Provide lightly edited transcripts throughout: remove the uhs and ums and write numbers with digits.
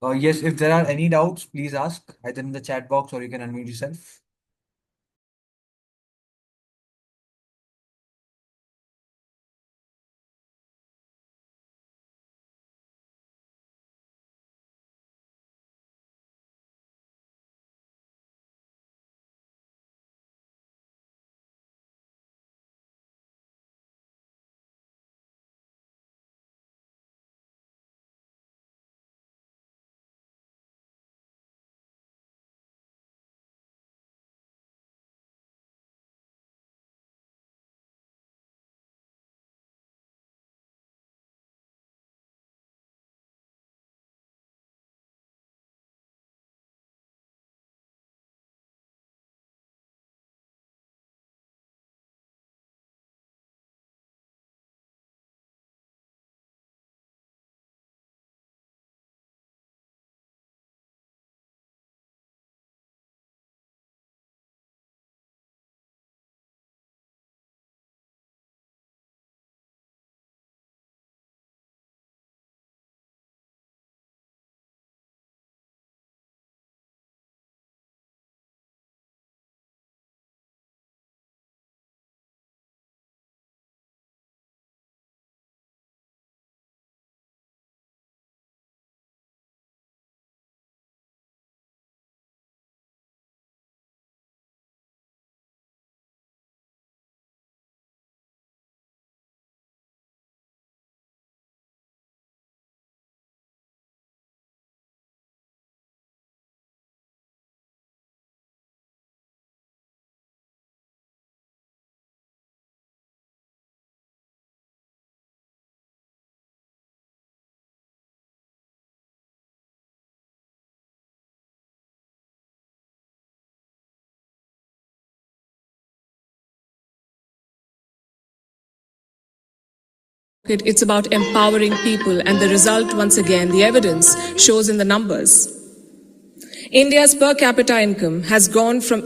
Yes, if there are any doubts, please ask either in the chat box or you can unmute yourself. It's about empowering people, and the result, once again, the evidence shows in the numbers. India's per capita income has gone from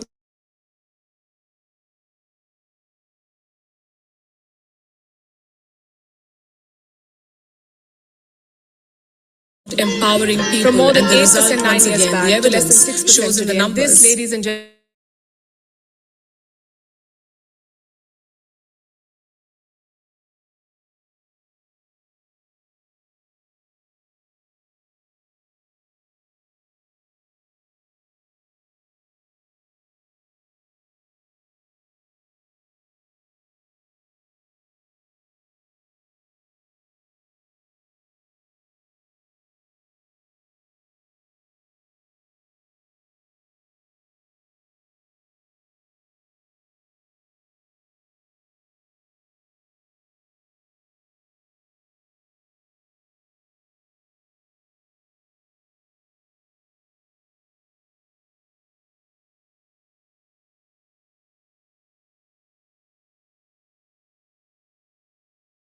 empowering people from more than 8% 9 years back, the evidence less than 6% shows in the numbers. This, ladies and gentlemen,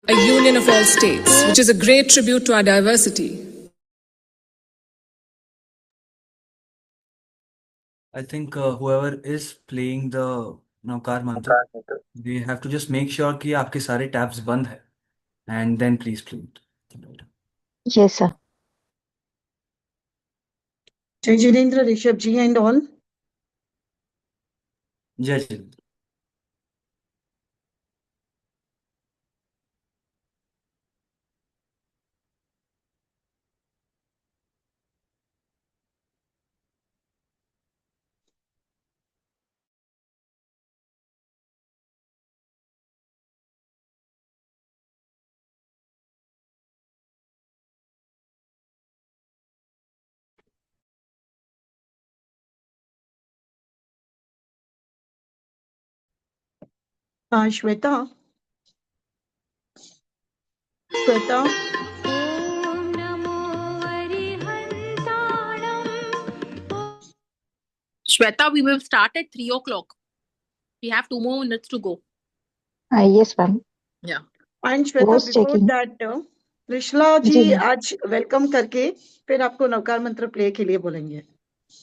a union of all states, which is a great tribute to our diversity. I think whoever is playing the Naukar mantra, we have to just make sure कि आपके सारे tabs बंद है and then please play it. Yes, sir. Jai Jinendra, Rishabh ji and all. जय Shri Shweta. Shweta. Shweta, we will start at 3 o'clock. We have 2 more minutes to go. Yes, ma'am. Yeah. And Shweta, Was before checking. that, Trishla ji जी ma'am. आज welcome करके फिर आपको नवकार मंत्र play के लिए बोलेंगे.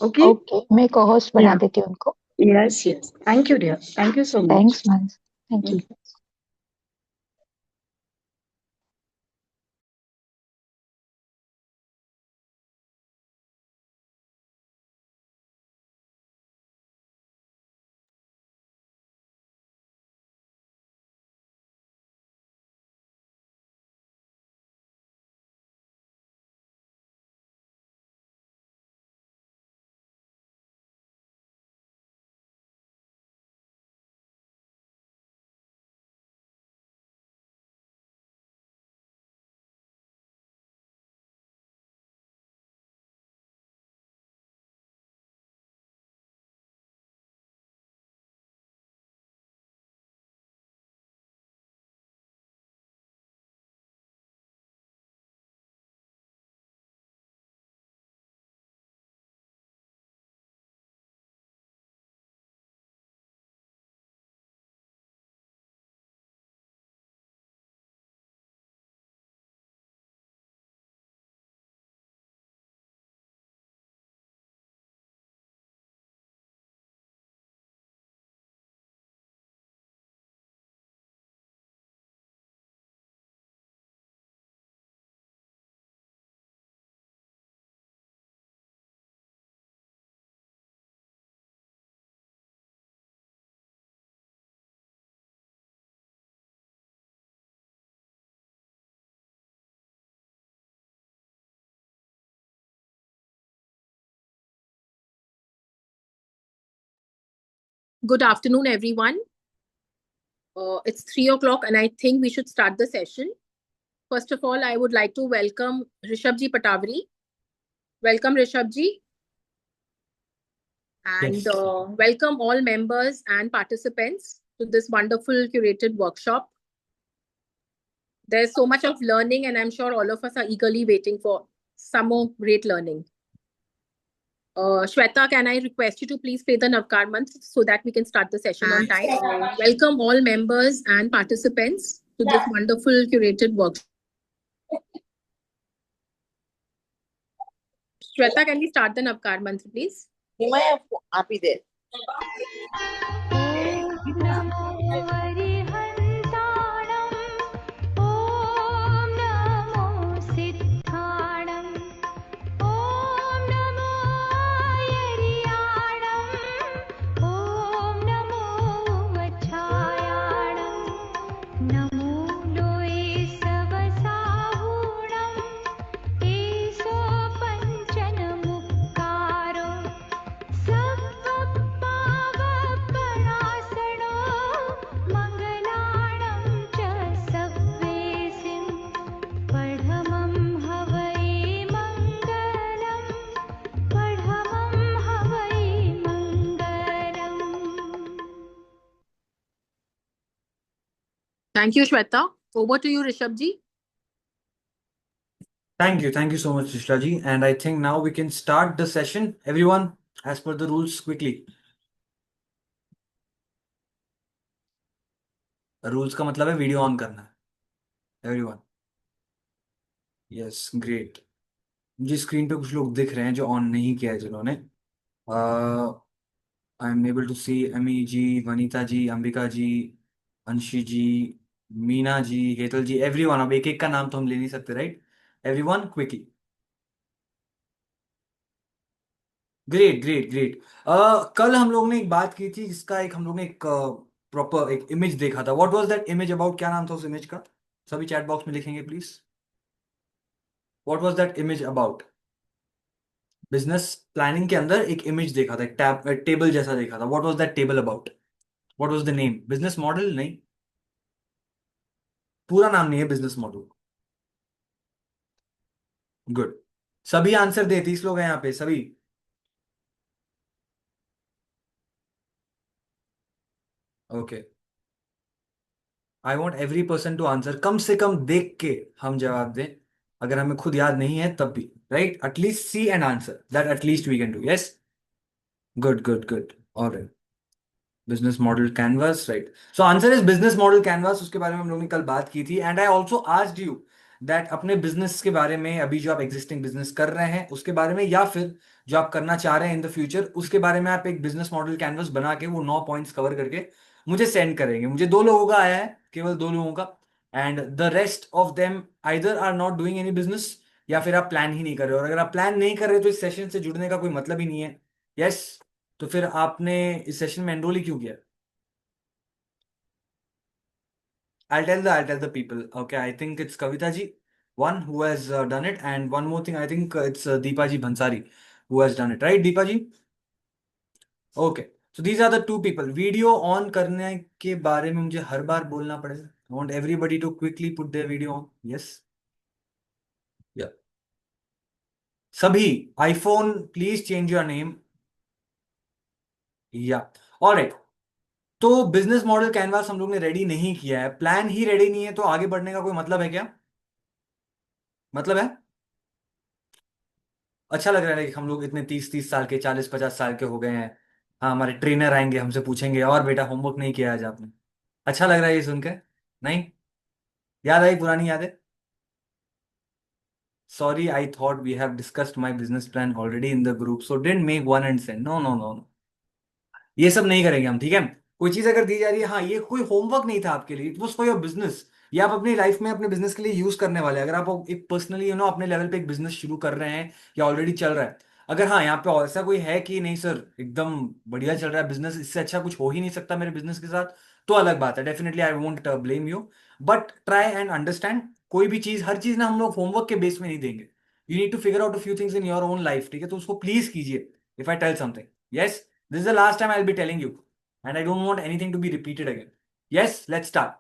Okay? ओके, मैं को-होस्ट बना Yeah. देती हूँ उनको। Yes, yes. Thank you, dear. Thank you so much. Thanks ma'am, thank you. Good afternoon, everyone. It's 3 o'clock, and I think we should start the session. First of all, I would like to welcome Rishabh Patawari. Welcome, Rishabh. And Yes. welcome all members and participants to this wonderful curated workshop. There's so much of learning, and I'm sure all of us are eagerly waiting for some more great learning. Shweta, can I request you to please play the Navkar Mantra so that we can start the session on time? Welcome all members and participants to this wonderful curated workshop. Shweta, can we start the Navkar Mantra, please? आप ही दे Thank you, Shweta. Over to you, Rishabh. Thank you. Thank you so much, Rishla ji. And I think now we can start the session. Everyone, as per the rules, quickly. Rules का मतलब है video on करना है everyone. Yes, great. मुझे screen पे कुछ लोग दिख रहे हैं जो ऑन नहीं किया है जिन्होंने. I am able to see Amy ji, Vanita ji, Ambika ji, Anshi ji, Meena ji, Hetal ji, everyone. अब एक एक का नाम तो हम ले नहीं सकते, right? Everyone quickly. Great great great. कल हम लोग ने एक बात की थी जिसका एक हम लोग ने एक प्रॉपर एक इमेज देखा था. What was that image about? क्या नाम था उस इमेज का? सभी चैट बॉक्स में लिखेंगे please. What was that image about? Business planning के अंदर एक इमेज देखा था, एक टेबल जैसा देखा था. What was that table about? What was the name? Business model? नहीं, पूरा नाम नहीं है बिजनेस मॉडल. गुड. सभी आंसर दे. 30 लोग हैं यहाँ पे. सभी okay. I want every person to answer. कम से कम देख के हम जवाब दें. अगर हमें खुद याद नहीं है तब भी, right? At least see and answer. That at least we can do. Yes, good good good. Alright. Business model canvas, right? So answer is business model canvas. उसके बारे में हम लोगों ने कल बात की थी. And I also asked you that अपने बिजनेस के बारे में, अभी जो आप एग्जिस्टिंग बिजनेस कर रहे हैं उसके बारे में, या फिर जो आप करना चाह रहे हैं इन द फ्यूचर, उसके बारे में आप एक बिजनेस मॉडल कैनवास बना के वो 9 पॉइंट्स कवर करके मुझे सेंड करेंगे. मुझे 2 लोगों का आया है, केवल 2 लोगों का. And the rest of them either are not doing any business, या फिर आप प्लान ही नहीं कर रहे हो. और अगर आप प्लान नहीं कर रहे तो इस सेशन से जुड़ने का कोई मतलब ही नहीं है. यस, तो फिर आपने इस सेशन में एनरोल ही क्यों किया? I'll tell the people. Okay, I think it's Kavita ji, one who has done it, and one more thing, I think it's Deepa ji Bhansari who has done it, right, Deepa ji? Okay, so these are the 2 people. Video on करने के बारे में मुझे हर बार बोलना पड़ेगा. I want everybody to quickly put their video on. Yes, yeah. सभी iPhone, please change your name. Yeah, all right. तो business model canvas हम लोग ने रेडी नहीं किया है. प्लान ही रेडी नहीं है तो आगे बढ़ने का कोई मतलब है क्या? मतलब है? अच्छा लग रहा है कि हम लोग इतने 30-30 साल के, 40-50 साल के हो गए हैं. हाँ, हमारे ट्रेनर आएंगे, हमसे पूछेंगे और बेटा होमवर्क नहीं किया आज आपने. अच्छा लग रहा है ये सुन के? नहीं? याद आई पुरानी यादें? Sorry, I thought we have discussed my business plan already in the group, so didn't make one and send. No no no no, ये सब नहीं करेंगे हम, ठीक है? कोई चीज अगर दी जा रही है, हाँ, ये कोई होमवर्क नहीं था आपके लिए, it was for your business. ये आप अपनी लाइफ में अपने बिजनेस के लिए यूज करने वाले हैं. अगर आप एक पर्सनली अपने लेवल पे एक बिजनेस शुरू कर रहे हैं या ऑलरेडी चल रहा है, अगर हाँ यहाँ पे ऐसा कोई है कि नहीं सर एकदम बढ़िया चल रहा है बिजनेस, इससे अच्छा कुछ हो ही नहीं सकता मेरे बिजनेस के साथ, तो अलग बात है. Definitely I won't blame you, but try and understand. कोई भी चीज, हर चीज ना हम लोग होमवर्क के बेस में नहीं देंगे. You need to figure out a few things in your own life, ठीक है? तो उसको प्लीज कीजिए. If I tell something, yes, this is the last time I will be telling you. And I don't want anything to be repeated again. Yes, let's start.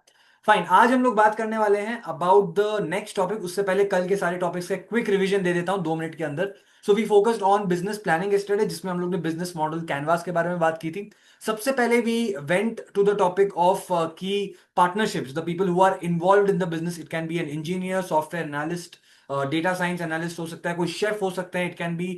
Fine. आज हम लोग बात करने वाले हैं अबाउट द नेक्स्ट टॉपिक. उससे पहले कल के सारे टॉपिक्स का क्विक रिवीजन दे देता हूं 2 मिनट के अंदर. So we focused on business planning yesterday, जिसमें हम लोग ने बिजनेस मॉडल कैनवास के बारे में बात की थी. सबसे पहले we went to the topic of key partnerships, the people who are involved in the business. It can be an engineer, software analyst, data science analyst हो सकता है, कोई शेफ हो सकता है. It can be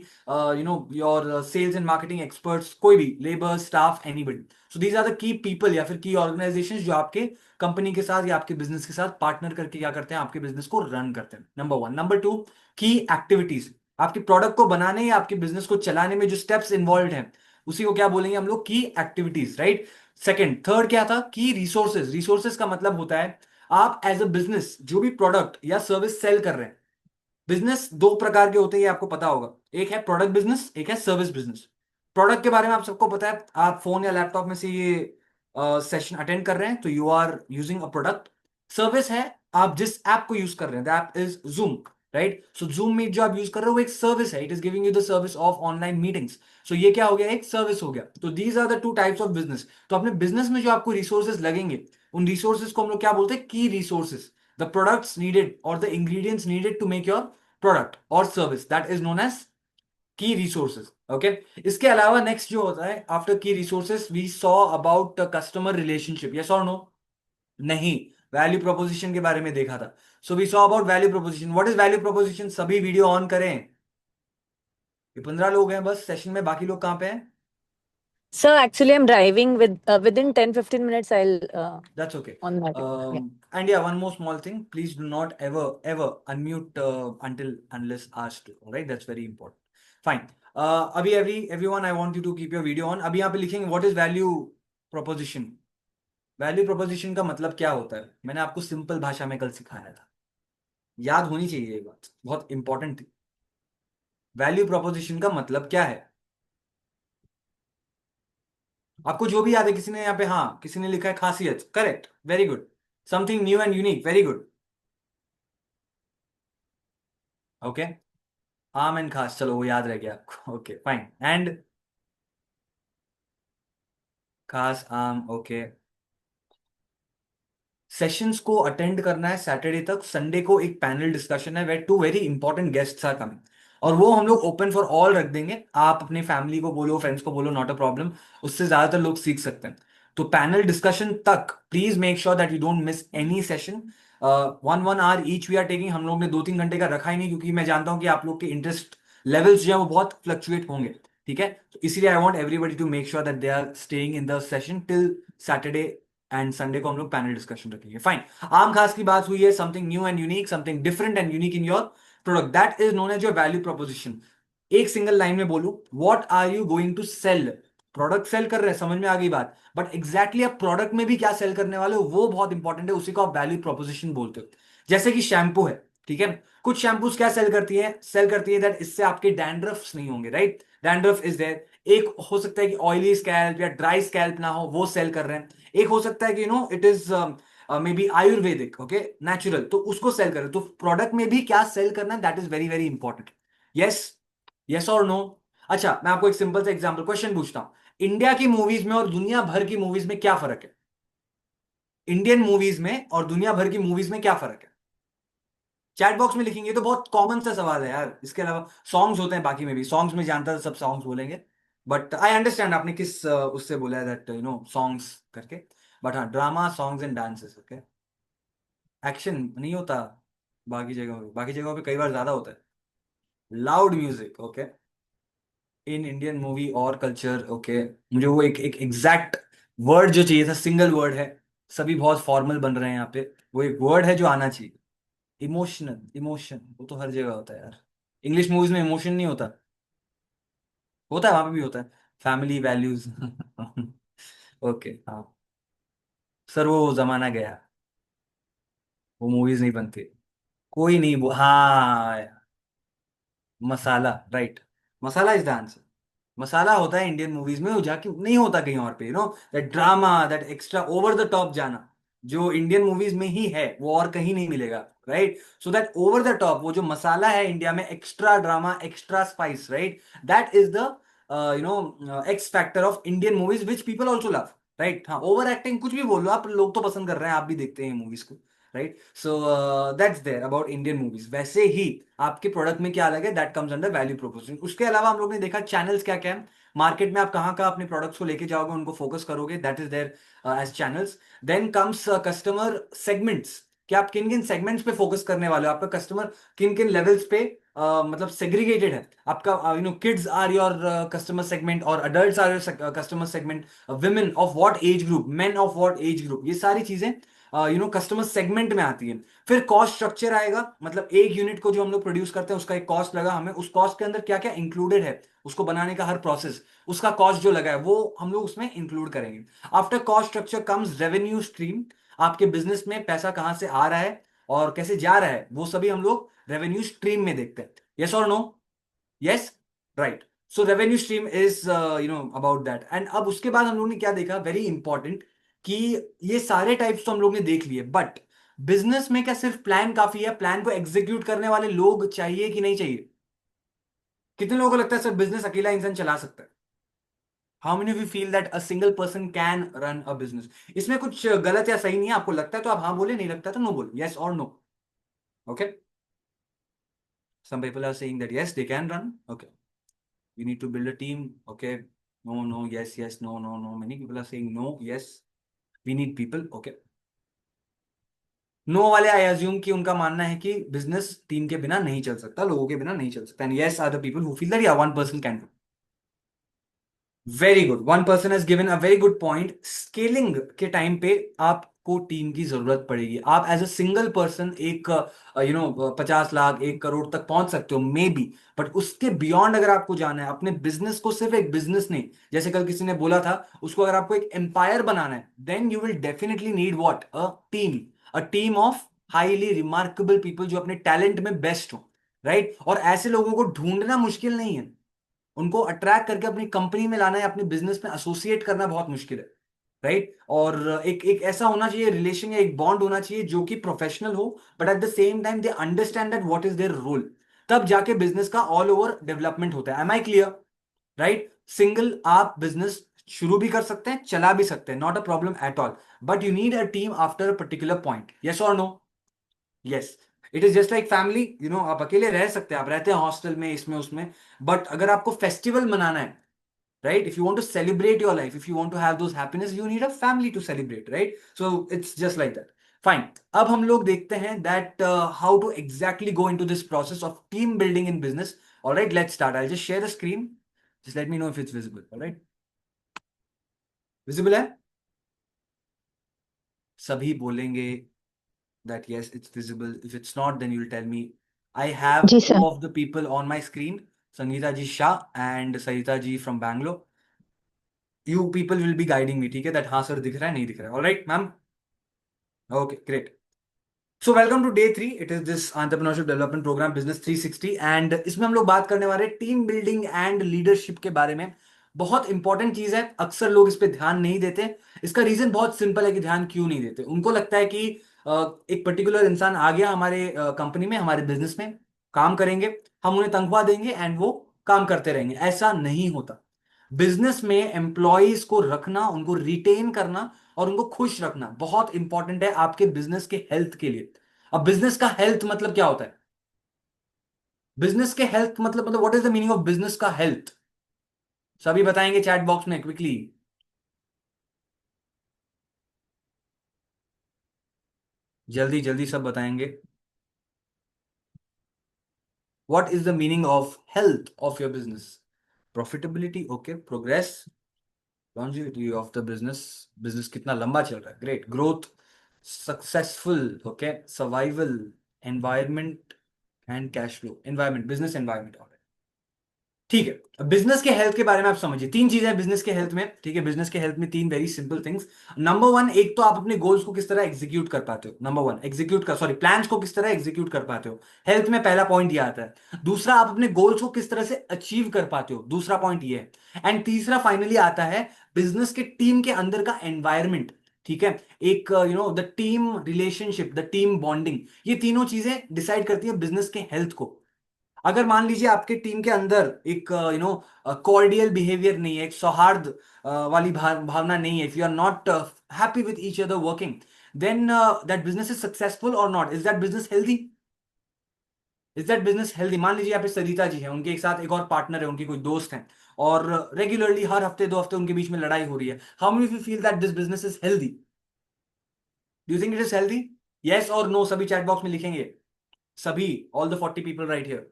your sales and marketing experts, कोई भी, labour, staff, anybody. So these are the key people या फिर की ऑर्गेनाइजेशंस जो आपके कंपनी के साथ या आपके बिजनेस के साथ पार्टनर करके क्या करते हैं, आपके बिजनेस को रन करते हैं. नंबर 1. नंबर 2, की एक्टिविटीज. आपके प्रोडक्ट को बनाने या आपके बिजनेस को चलाने में जो स्टेप्स इन्वॉल्व हैं, उसी को क्या बोलेंगे हम लोग, की एक्टिविटीज, राइट. सेकंड. थर्ड क्या था, की रिसोर्सेज. रिसोर्सेज का मतलब होता है आप एज अ बिजनेस जो भी प्रोडक्ट या सर्विस सेल कर रहे हैं. बिजनेस 2 प्रकार के होते हैं, ये आपको पता होगा. एक है प्रोडक्ट बिजनेस, एक है सर्विस बिजनेस. प्रोडक्ट के बारे में आप सबको पता है. आप फोन या लैपटॉप में से ये सेशन अटेंड कर रहे हैं तो you are using a product. Service है आप जिस ऐप को यूज कर रहे हैं, the app is Zoom, right. So Zoom meet जो आप यूज कर रहे हो वो एक सर्विस है. It is giving you the service of online meetings. So ये क्या हो गया, एक सर्विस हो गया. तो these are the 2 types of business. तो अपने बिजनेस में जो आपको रिसोर्सेज लगेंगे, उन रिसोर्सेज को हम लोग क्या बोलते हैं, key resources. The products needed और the ingredients needed to make your product और service, that is known as key resources. Okay. इसके अलावा नेक्स्ट जो होता है after key resources, we saw about customer relationship. Yes और नो? नहीं, value proposition के बारे में देखा था. So we saw about value proposition. What is value proposition? सभी वीडियो ऑन करें. ये 15 लोग हैं बस सेशन में, बाकी लोग कहां पे हैं? Sir, actually, I'm driving within 10-15 minutes. I'll That's okay. on that. Yeah. And yeah, one more small thing. Please do not ever unmute until unless asked to. All right, that's very important. Fine. अभी everyone, I want you to keep your video on. अभी यहाँ पे लिखेंगे what is value proposition. Value proposition का मतलब क्या होता है, मैंने आपको सिंपल भाषा में कल सिखाया था. याद होनी चाहिए ये बात, बहुत इंपॉर्टेंट थी. वैल्यू प्रोपोजिशन का मतलब क्या है आपको जो भी याद है. किसी ने यहाँ पे, हाँ, किसी ने लिखा है खासियत. Correct, very good. Something new and unique, very good. Okay. आम एंड खास, चलो वो याद रह गया आपको. Okay fine. एंड खास, आम, ओके. सेशंस को अटेंड करना है सैटरडे तक. संडे को एक पैनल डिस्कशन है where 2 very important guests are coming, और वो हम लोग ओपन फॉर ऑल रख देंगे. आप अपनी फैमिली को बोलो, फ्रेंड्स को बोलो, नॉट अ प्रॉब्लम. उससे ज्यादातर लोग सीख सकते हैं. तो पैनल डिस्कशन तक please make sure that you don't miss any session. 1 1 hour each we are taking. हम लोग ने 2-3 घंटे का रखा ही नहीं, क्योंकि मैं जानता हूं कि आप लोग के इंटरेस्ट लेवल्स जो है वो बहुत फ्लक्चुएट होंगे. ठीक है, तो इसीलिए I want everybody to make sure that they are staying in the session till Saturday. And Sunday को हम लोग पैनल डिस्कशन रखेंगे. फाइन. आम खास की बात हुई है. Something new and unique, something different and unique in your product, that is known as your value proposition. एक सिंगल लाइन में बोलूं, what are you going to sell. Product sell कर रहे हैं, समझ में आ गई बात. बट एग्जैक्टली आप प्रोडक्ट में भी क्या सेल करने वाले हो वो बहुत इंपॉर्टेंट है. उसी को आप वैल्यू प्रोपोजिशन बोलते हो. जैसे कि शैम्पू है, ठीक है. कुछ शैम्पूस क्या सेल करती है दैट इससे आपके डैंड्रफ्स नहीं होंगे, राइट. Dandruff is there. एक हो सकता है कि ऑयली स्कैल्प या ड्राई स्कैल्प ना हो, वो सेल कर रहे हैं. एक हो सकता है कि it is may be Ayurvedic, okay, natural, तो उसको सेल कर रहे हैं. तो प्रोडक्ट में भी क्या सेल करना है, that is very very important. Yes, yes और नो? अच्छा, मैं आपको एक सिंपल सा एग्जांपल क्वेश्चन पूछता हूं. इंडिया की मूवीज में और दुनिया भर की मूवीज में क्या फर्क है? इंडियन मूवीज में और दुनिया भर की मूवीज में क्या फर्क है? चैट बॉक्स में लिखेंगे. तो बहुत कॉमन सा सवाल है यार. इसके अलावा सॉन्ग्स होते हैं, बाकी में भी सॉन्ग्स में जानता था सब सॉन्ग्स बोलेंगे. बट आई अंडरस्टैंड आपने किस उससे बोला है दैट सॉन्ग्स करके. बट हाँ, drama, songs and dances, okay. Action नहीं होता बाकी जगहों पे कई बार ज्यादा होता है. Loud music, okay, in Indian movie और कल्चर, ओके. मुझे वो एक एग्जैक्ट वर्ड जो चाहिए था, सिंगल वर्ड है. सभी बहुत फॉर्मल बन रहे हैं यहाँ पे. वो एक वर्ड है जो आना चाहिए. इमोशनल, इमोशन, वो तो हर जगह होता है यार. इंग्लिश मूवीज में इमोशन नहीं होता? होता है, वहां पे भी होता है. Family values. ओके, हाँ. सर वो जमाना गया, वो मूवीज नहीं बनती. कोई नहीं हाँ, masala, right. Masala is the answer. Masala होता है इंडियन मूवीज में, वो जाके नहीं होता कहीं और पे. That drama, that extra over the top जाना, जो इंडियन मूवीज में ही है वो और कहीं नहीं मिलेगा, right. So that over the top, वो जो मसाला है इंडिया में, extra drama, extra spice, right, that is the x factor of Indian movies which people also love, right. हाँ, ओवर एक्टिंग कुछ भी बोल लो आप, लोग तो पसंद कर रहे हैं, आप भी देखते हैं मूवीज को, right. So that's there about Indian movies. वैसे ही आपके प्रोडक्ट में क्या अलग है, that comes under value proposition. उसके अलावा हम लोग ने देखा चैनल्स क्या क्या है मार्केट में, आप कहाँ कहाँ अपने प्रोडक्ट्स को लेके जाओगे, उनको फोकस करोगे, that is there as channels. Then comes customer segments, कि आप किन किन सेगमेंट्स पे फोकस करने वाले हो, आपका कस्टमर किन किन लेवल्स पे मतलब सेग्रीगेटेड है आपका, kids are your customer segment और adults are your customer segment, women of what age group, men of what age group, ये सारी चीजें कस्टमर सेगमेंट में आती है। फिर कॉस्ट स्ट्रक्चर आएगा, मतलब एक यूनिट को जो हम लोग प्रोड्यूस करते हैं उसका एक कॉस्ट लगा हमें, उस कॉस्ट के अंदर क्या क्या इंक्लूडेड है, उसको बनाने का हर प्रोसेस, उसका कॉस्ट जो लगा है वो हम लोग उसमें इंक्लूड करेंगे। After cost structure comes revenue stream, आपके बिजनेस में पैसा कहां से आ रहा है और कैसे जा रहा है, वो सभी हम लोग रेवेन्यू स्ट्रीम में देखते हैं। यस और no? Yes, right. So revenue stream is about that. And अब उसके बाद हम लोग ने क्या देखा, वेरी इंपॉर्टेंट, कि ये सारे टाइप्स तो हम लोग ने देख लिए, बट बिजनेस में क्या सिर्फ प्लान काफी है? प्लान को एग्जीक्यूट करने वाले लोग चाहिए कि नहीं चाहिए? कितने लोगों को लगता है सर बिजनेस अकेला इंसान चला सकता है? How many of you feel that a single person can run a business? इसमें कुछ गलत या सही नहीं है, आपको लगता है तो आप हाँ बोले, नहीं लगता तो नो बोले, यस और no. Okay, some people are saying that yes they can run, okay, we need to build a team, okay, no no, yes yes, no no no, many people are saying no, yes we need people, okay। No वाले I assume कि उनका मानना है कि business team के बिना नहीं चल सकता, लोगों के बिना नहीं चल सकता, and yes are the people who feel that या one person can. Very good, one person has given a very good point. Scaling के टाइम पे आपको टीम की जरूरत पड़ेगी। आप एज अ सिंगल पर्सन एक 50 लाख 1 करोड़ तक पहुंच सकते हो मे बी, बट उसके बियॉन्ड अगर आपको जाना है, अपने बिजनेस को सिर्फ एक बिजनेस नहीं, जैसे कल किसी ने बोला था, उसको अगर आपको एक एम्पायर बनाना है, then you will definitely need what, a team of highly remarkable people जो अपने टैलेंट में बेस्ट हो, राइट। और ऐसे लोगों को ढूंढना मुश्किल नहीं है, उनको अट्रैक्ट करके अपनी कंपनी में लाना है, अपने बिजनेस में एसोसिएट करना बहुत मुश्किल है, राइट। और एक एक ऐसा होना चाहिए रिलेशन या एक बॉन्ड होना चाहिए जो कि प्रोफेशनल हो, but at the same time they understand that what is their role, तब जाके बिजनेस का ऑल ओवर डेवलपमेंट होता है। Am I clear? Right. Single आप बिजनेस शुरू भी कर सकते हैं, चला भी सकते हैं, not a problem at all, but you need a team after a particular point. Yes और no? Yes. It is just like family, आप अकेले रह सकते हैं, आप रहते हैं हॉस्टल में, इसमें उसमें, बट अगर आपको फेस्टिवल मनाना है, right, if you want to celebrate your life, if you want to have those happiness, you need a family to celebrate, right? So it's just like that. Fine. अब हम लोग देखते हैं that how to exactly go into this process of team building in business. All right, let's start. I'll just share the screen, just let me know if it's visible. All right, visible है? सभी बोलेंगे that yes it's visible. If it's not, then you'll tell me. I have जी two sir. of the people on my screen, Sangeeta ji Shah and Sarita ji from Bangalore. You people will be guiding me, ठीक है, that हाँ sir दिख रहा है नहीं दिख रहा है। All right, ma'am. Okay, great. So welcome to day 3. It is this entrepreneurship development program Business 360 and इसमें हम लोग बात करने वाले टीम बिल्डिंग एंड लीडरशिप के बारे में। बहुत इंपॉर्टेंट चीज है, अक्सर लोग इस पे ध्यान नहीं देते। इसका रीजन बहुत सिंपल है कि ध्यान क्यों नहीं देते, उनको लगता है कि एक पर्टिकुलर इंसान आ गया हमारे कंपनी में, हमारे बिजनेस में काम करेंगे, हम उन्हें तनख्वाह देंगे एंड वो काम करते रहेंगे। ऐसा नहीं होता। बिजनेस में एम्प्लॉयज को रखना, उनको रिटेन करना और उनको खुश रखना बहुत इंपॉर्टेंट है आपके बिजनेस के हेल्थ के लिए। अब बिजनेस का हेल्थ मतलब क्या होता है? बिजनेस के हेल्थ मतलब what is the meaning of business का हेल्थ? सभी बताएंगे चैट बॉक्स में क्विकली, जल्दी जल्दी सब बताएंगे। What is the meaning of health of your business? Profitability, okay, progress, longevity of the business, business कितना लंबा चल रहा है, great, growth, successful, okay, survival, environment and cash flow, environment, business environment. ठीक है, बिजनेस के हेल्थ के बारे में आप समझिए, 3 चीजें बिजनेस के हेल्थ में, ठीक है, बिजनेस के हेल्थ में 3 वेरी सिंपल थिंग्स। नंबर 1, एक तो आप अपने गोल्स को किस तरह एग्जीक्यूट कर पाते हो, नंबर 1 एग्जीक्यूट कर, सॉरी, प्लान्स को किस तरह एग्जीक्यूट कर पाते हो, हेल्थ में पहला पॉइंट ये आता है। दूसरा, आप अपने गोल्स को किस तरह से अचीव कर पाते हो, दूसरा पॉइंट ये है। एंड तीसरा फाइनली आता है बिजनेस के टीम के अंदर का एनवायरमेंट, ठीक है, एक the team relationship, the team bonding, ये तीनों चीजें डिसाइड करती है बिजनेस के हेल्थ को। अगर मान लीजिए आपके टीम के अंदर एक कॉर्डियल बिहेवियर नहीं है, एक सौहार्द वाली भावना नहीं है, if you are not happy with each other working, then that business is successful और not, is that business healthy? Is that business healthy? मान लीजिए यहाँ पे सरिता जी है, उनके एक साथ एक और पार्टनर है, उनकी कोई दोस्त है, और रेगुलरली हर हफ्ते 2 हफ्ते उनके बीच में लड़ाई हो रही है। How many you feel that this business is healthy? Do you think it is healthy? Yes और नो सभी चैट बॉक्स में लिखेंगे, सभी, all the 40 people right here.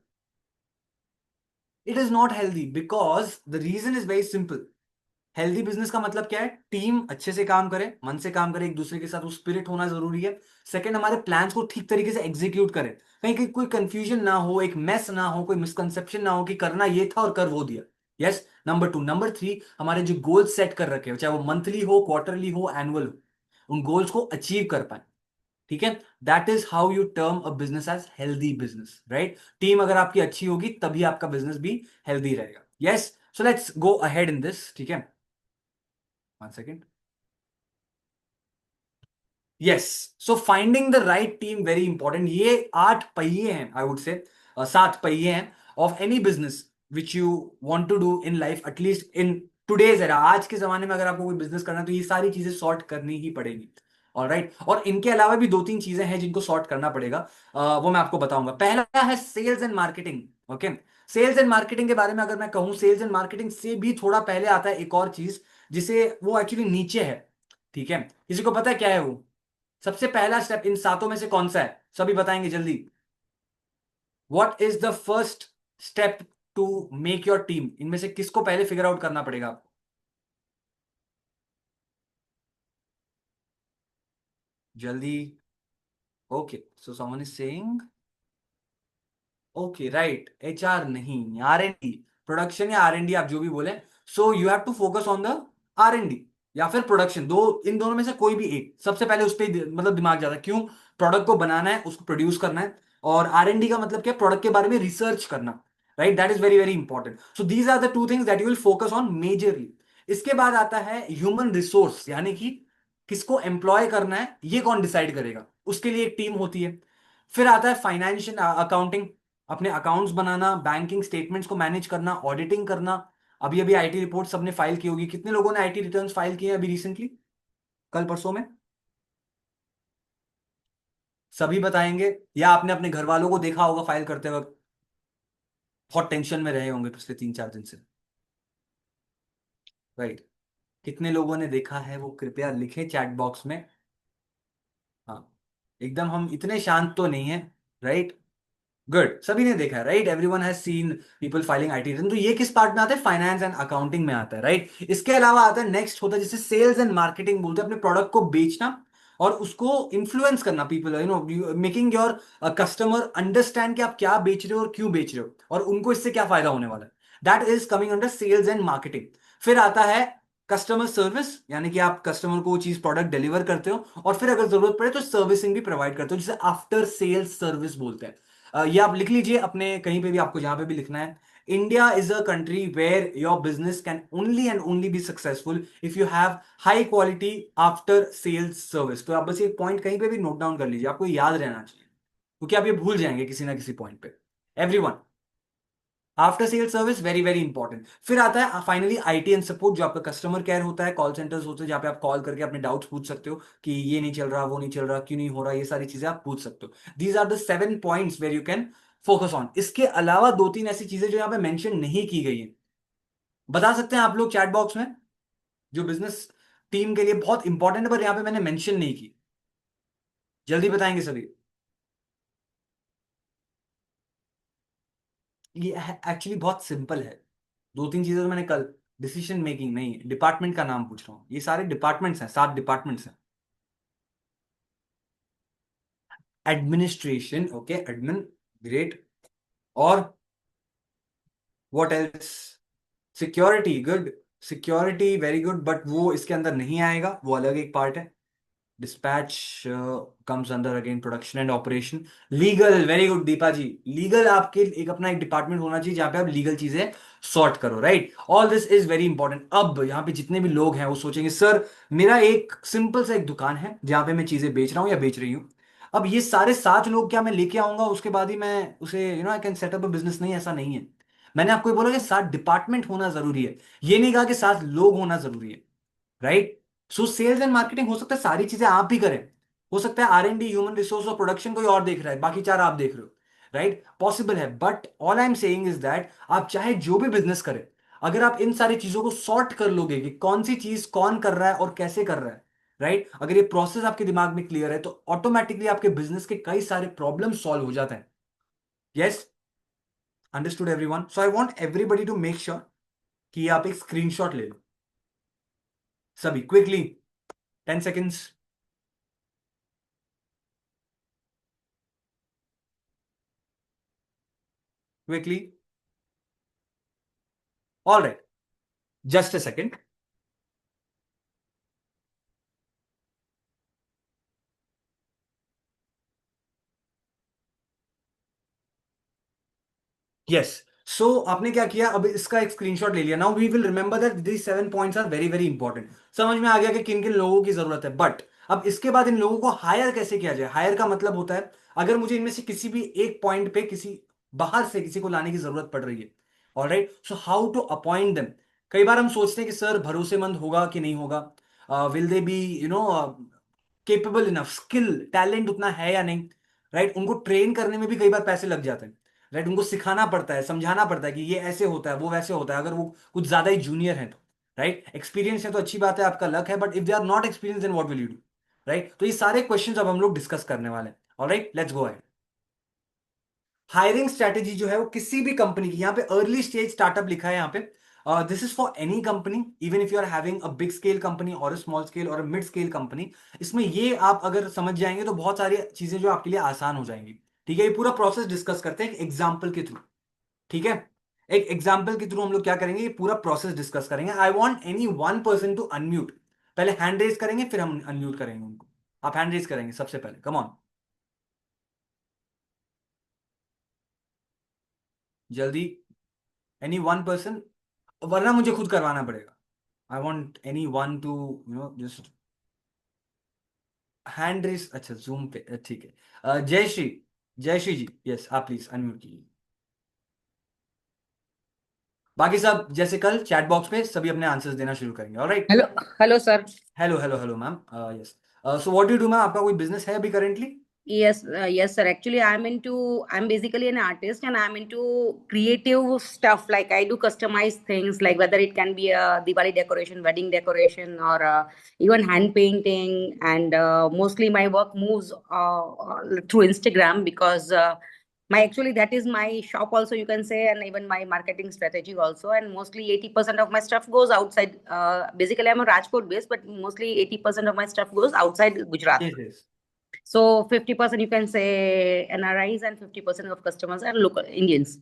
It is not healthy because the reason is very simple. Healthy business का मतलब क्या है? Team अच्छे से काम करे, मन से काम करे, एक दूसरे के साथ वो स्पिरिट होना जरूरी है। सेकंड, हमारे प्लान्स को ठीक तरीके से एग्जीक्यूट करें, कहीं कहीं कोई कंफ्यूजन ना हो, एक मेस ना हो, कोई मिसकंसेप्शन ना हो कि करना ये था और कर वो दिया। Yes, number 2। नंबर 3, हमारे जो गोल्स सेट कर रखे हो, चाहे वो मंथली हो, क्वार्टरली हो, एनुअल हो, उन गोल्स को अचीव कर पाए। ठीक है, that is how you term a business as healthy business, right? Team अगर आपकी अच्छी होगी तभी आपका बिजनेस भी हेल्दी रहेगा। Yes, so let's go ahead in this. ठीक है, 1 second. Yes, so finding the right team very important. ये 8 पहिए हैं, आई वुड से 7 पहिए हैं of any business which you want to do in life, at least in today's era. आज के जमाने में अगर आपको कोई बिजनेस करना है तो ये सारी चीजें सॉर्ट करनी ही पड़ेगी। ऑलराइट, और इनके अलावा भी 2-3 चीजें हैं जिनको सॉर्ट करना पड़ेगा, वो मैं आपको बताऊंगा। पहला है sales and marketing. Okay, sales and marketing के बारे में अगर मैं कहूं, सेल्स एंड मार्केटिंग से भी थोड़ा पहले आता है एक और चीज, जिसे वो एक्चुअली नीचे है। ठीक है, किसी को पता है क्या है वो? सबसे पहला स्टेप इन 7 में से कौन सा है? सभी बताएंगे जल्दी। What is the first step to make your team? इनमें से किसको पहले फिगर आउट करना पड़ेगा आपको? जल्दी। Okay, so someone is saying okay, right, HR नहीं, आर एंड डी, प्रोडक्शन या आर एंड डी, आप जो भी बोले। So you have to focus on the R and D या फिर प्रोडक्शन, इन दोनों में से कोई भी एक। सबसे पहले उस पर मतलब दिमाग ज्यादा क्यों? प्रोडक्ट को बनाना है, उसको प्रोड्यूस करना है, और आर एंड डी का मतलब क्या? प्रोडक्ट के बारे में रिसर्च करना, right? That is very very important. So these are the 2 things that you will focus on majorly. इसके बाद आता है ह्यूमन रिसोर्स, यानी कि किसको एम्प्लॉय करना है, ये कौन डिसाइड करेगा? उसके लिए एक टीम होती है। फिर आता है फाइनेंशियल अकाउंटिंग, अपने अकाउंट्स बनाना, बैंकिंग स्टेटमेंट्स को मैनेज करना, ऑडिटिंग करना। अभी अभी आईटी रिपोर्ट सबने फाइल की होगी, कितने लोगों ने आईटी रिटर्न्स फाइल किए हैं अभी रिसेंटली, कल परसों में? सभी बताएंगे, या आपने अपने घर वालों को देखा होगा फाइल करते वक्त, बहुत टेंशन में रहे होंगे पिछले 3-4 दिन से, राइट? कितने लोगों ने देखा है वो कृपया लिखें चैट बॉक्स में। हाँ, एकदम हम इतने शांत तो नहीं है, राइट? गुड, सभी ने देखा है, right? Everyone has seen people filing IT return. तो ये किस पार्ट में आता है? फाइनेंस एंड अकाउंटिंग में आता है, राइट? इसके अलावा आता है, नेक्स्ट होता है जिसे सेल्स एंड मार्केटिंग बोलते हैं, अपने प्रोडक्ट को बेचना और उसको इन्फ्लुएंस करना, people making your customer understand कि आप क्या बेच रहे हो और क्यों बेच रहे हो और उनको इससे क्या फायदा होने वाला है। That is coming under sales and marketing. फिर आता है कस्टमर सर्विस, यानी कि आप कस्टमर को वो चीज प्रोडक्ट डिलीवर करते हो, और फिर अगर जरूरत पड़े तो सर्विसिंग भी प्रोवाइड करते हो, जिसे आफ्टर सेल्स सर्विस बोलते हैं। ये आप लिख लीजिए अपने कहीं पे भी, आपको जहां पे भी लिखना है। India is a country where your business can only and only be successful if you have high quality after sales service. तो आप बस एक पॉइंट कहीं पे भी नोट डाउन कर लीजिए, आपको याद रहना चाहिए, क्योंकि आप ये भूल जाएंगे किसी ना किसी पॉइंट पे। Everyone, after sale service very very important. फिर आता है फाइनली आईटी एंड सपोर्ट, जो आपका कस्टमर केयर होता है, कॉल सेंटर्स होते हैं जहां पे आप कॉल करके अपने डाउट्स पूछ सकते हो कि ये नहीं चल रहा, वो नहीं चल रहा, क्यों नहीं हो रहा, ये सारी चीजें आप पूछ सकते हो। These are the 7 points where you can focus on. इसके अलावा 2-3 ऐसी चीजें जो यहाँ पे मेंशन नहीं की गई है, बता सकते हैं आप लोग चैट बॉक्स में, जो बिजनेस टीम के लिए बहुत इंपॉर्टेंट है पर यहाँ पे मैंने मेंशन नहीं की? जल्दी बताएंगे सभी। ये एक्चुअली बहुत सिंपल है। 2-3 चीजें तो मैंने कल, डिसीजन मेकिंग नहीं, डिपार्टमेंट का नाम पूछ रहा हूँ, ये सारे डिपार्टमेंट्स हैं, 7 डिपार्टमेंट्स हैं। Administration, okay, admin, great. और what else? Security, good, security very good, but वो इसके अंदर नहीं आएगा, वो अलग एक पार्ट है। Dispatch comes under again production and operation. Legal, very good Deepa ji, legal आपके एक अपना एक डिपार्टमेंट होना चाहिए जहां पे आप लीगल चीजें सॉर्ट करो, right? All this is very important. अब यहाँ पे जितने भी लोग हैं वो सोचेंगे, सर मेरा एक सिंपल सा एक दुकान है जहां पे मैं चीजें बेच रहा हूँ या बेच रही हूँ, अब ये सारे 7 लोग क्या मैं लेके आऊंगा उसके बाद ही मैं उसे I can setup a business? नहीं, ऐसा नहीं है। मैंने आपको ये बोला कि 7 डिपार्टमेंट होना जरूरी है, ये नहीं कहा कि 7 लोग होना जरूरी है, right? So sales and marketing हो सकता है सारी चीजें आप ही करें, हो सकता है R&D, ह्यूमन रिसोर्स और प्रोडक्शन कोई और देख रहा है, बाकी 4 आप देख रहे हो, राइट? पॉसिबल है, but all I am saying is that आप चाहे जो भी बिजनेस करें, अगर आप इन सारी चीजों को सॉर्ट कर लोगे कि कौन सी चीज कौन कर रहा है और कैसे कर रहा है, राइट? अगर ये प्रोसेस आपके दिमाग में क्लियर है तो ऑटोमेटिकली आपके बिजनेस के कई सारे प्रॉब्लम सॉल्व हो जाते हैं। Yes, understood everyone? So I want everybody to make sure कि आप एक स्क्रीनशॉट ले लो, सभी quickly, 10 seconds, quickly. All right, just a second. Yes, so आपने क्या किया, अब इसका एक स्क्रीनशॉट ले लिया। Now we will remember that these 7 points are very very important. समझ में आ गया कि किन किन लोगों की जरूरत है, बट अब इसके बाद इन लोगों को हायर कैसे किया जाए? हायर का मतलब होता है अगर मुझे इनमें से किसी भी एक पॉइंट पे किसी बाहर से किसी को लाने की जरूरत पड़ रही है, alright, so how to appoint them? कई बार हम सोचते हैं कि सर भरोसेमंद होगा कि नहीं होगा, will they be capable enough, skill talent उतना है या नहीं, राइट? उनको ट्रेन करने में भी कई बार पैसे लग जाते हैं, राइट? उनको सिखाना पड़ता है, समझाना पड़ता है कि ये ऐसे होता है, वो वैसे होता है, अगर वो कुछ ज्यादा ही जूनियर है तो, राइट? एक्सपीरियंस है तो अच्छी बात है, आपका लक है, but if they are not experience then what will you do, right? तो ये सारे क्वेश्चंस अब हम लोग डिस्कस करने वाले हैं। Alright, let's go ahead. Hiring strategy जो है वो किसी भी कंपनी की, यहाँ पे अर्ली स्टेज स्टार्टअप लिखा है यहाँ पे, this is for any company, even if you are having a big scale company और अ स्मॉल स्केल और अ मिड स्केल कंपनी। इसमें ये आप अगर समझ जाएंगे तो बहुत सारी चीजें जो आपके लिए आसान हो जाएंगी। ठीक है, ये पूरा प्रोसेस डिस्कस करते हैं एक एग्जाम्पल के थ्रू। ठीक है, एक एग्जाम्पल के थ्रू हम लोग क्या करेंगे, ये पूरा प्रोसेस डिस्कस करेंगे। I want any one person to unmute. पहले हैंड रेज करेंगे, फिर हम अनम्यूट करेंगे उनको। आप हैंड रेज करेंगे सबसे पहले, कम ऑन, जल्दी, एनी वन पर्सन, वरना मुझे खुद करवाना पड़ेगा। आई want any one two just hand raise. अच्छा, जूम पे, ठीक है। जयश्री, जयश्री जी, यस, आप प्लीज अनम्यूट कीजिए। बाकी सब जैसे कल चैट बॉक्स पे सभी अपने आंसर्स देना शुरू करेंगे, alright? Hello, hello, sir. Hello hello hello ma'am, yes. So what do you do ma'am? आपका कोई बिजनेस है अभी currently? Yes, yes, sir. Actually, I'm basically an artist and I'm into creative stuff. Like I do customized things, like whether it can be a Diwali decoration, wedding decoration, or even hand painting. And mostly my work moves through Instagram because my actually that is my shop also, you can say, and even my marketing strategy also. And mostly 80% of my stuff goes outside. Basically, I'm a Rajkot based, but mostly 80% of my stuff goes outside Gujarat. Yes yes. So 50% you can say NRIs and 50% of customers are local Indians.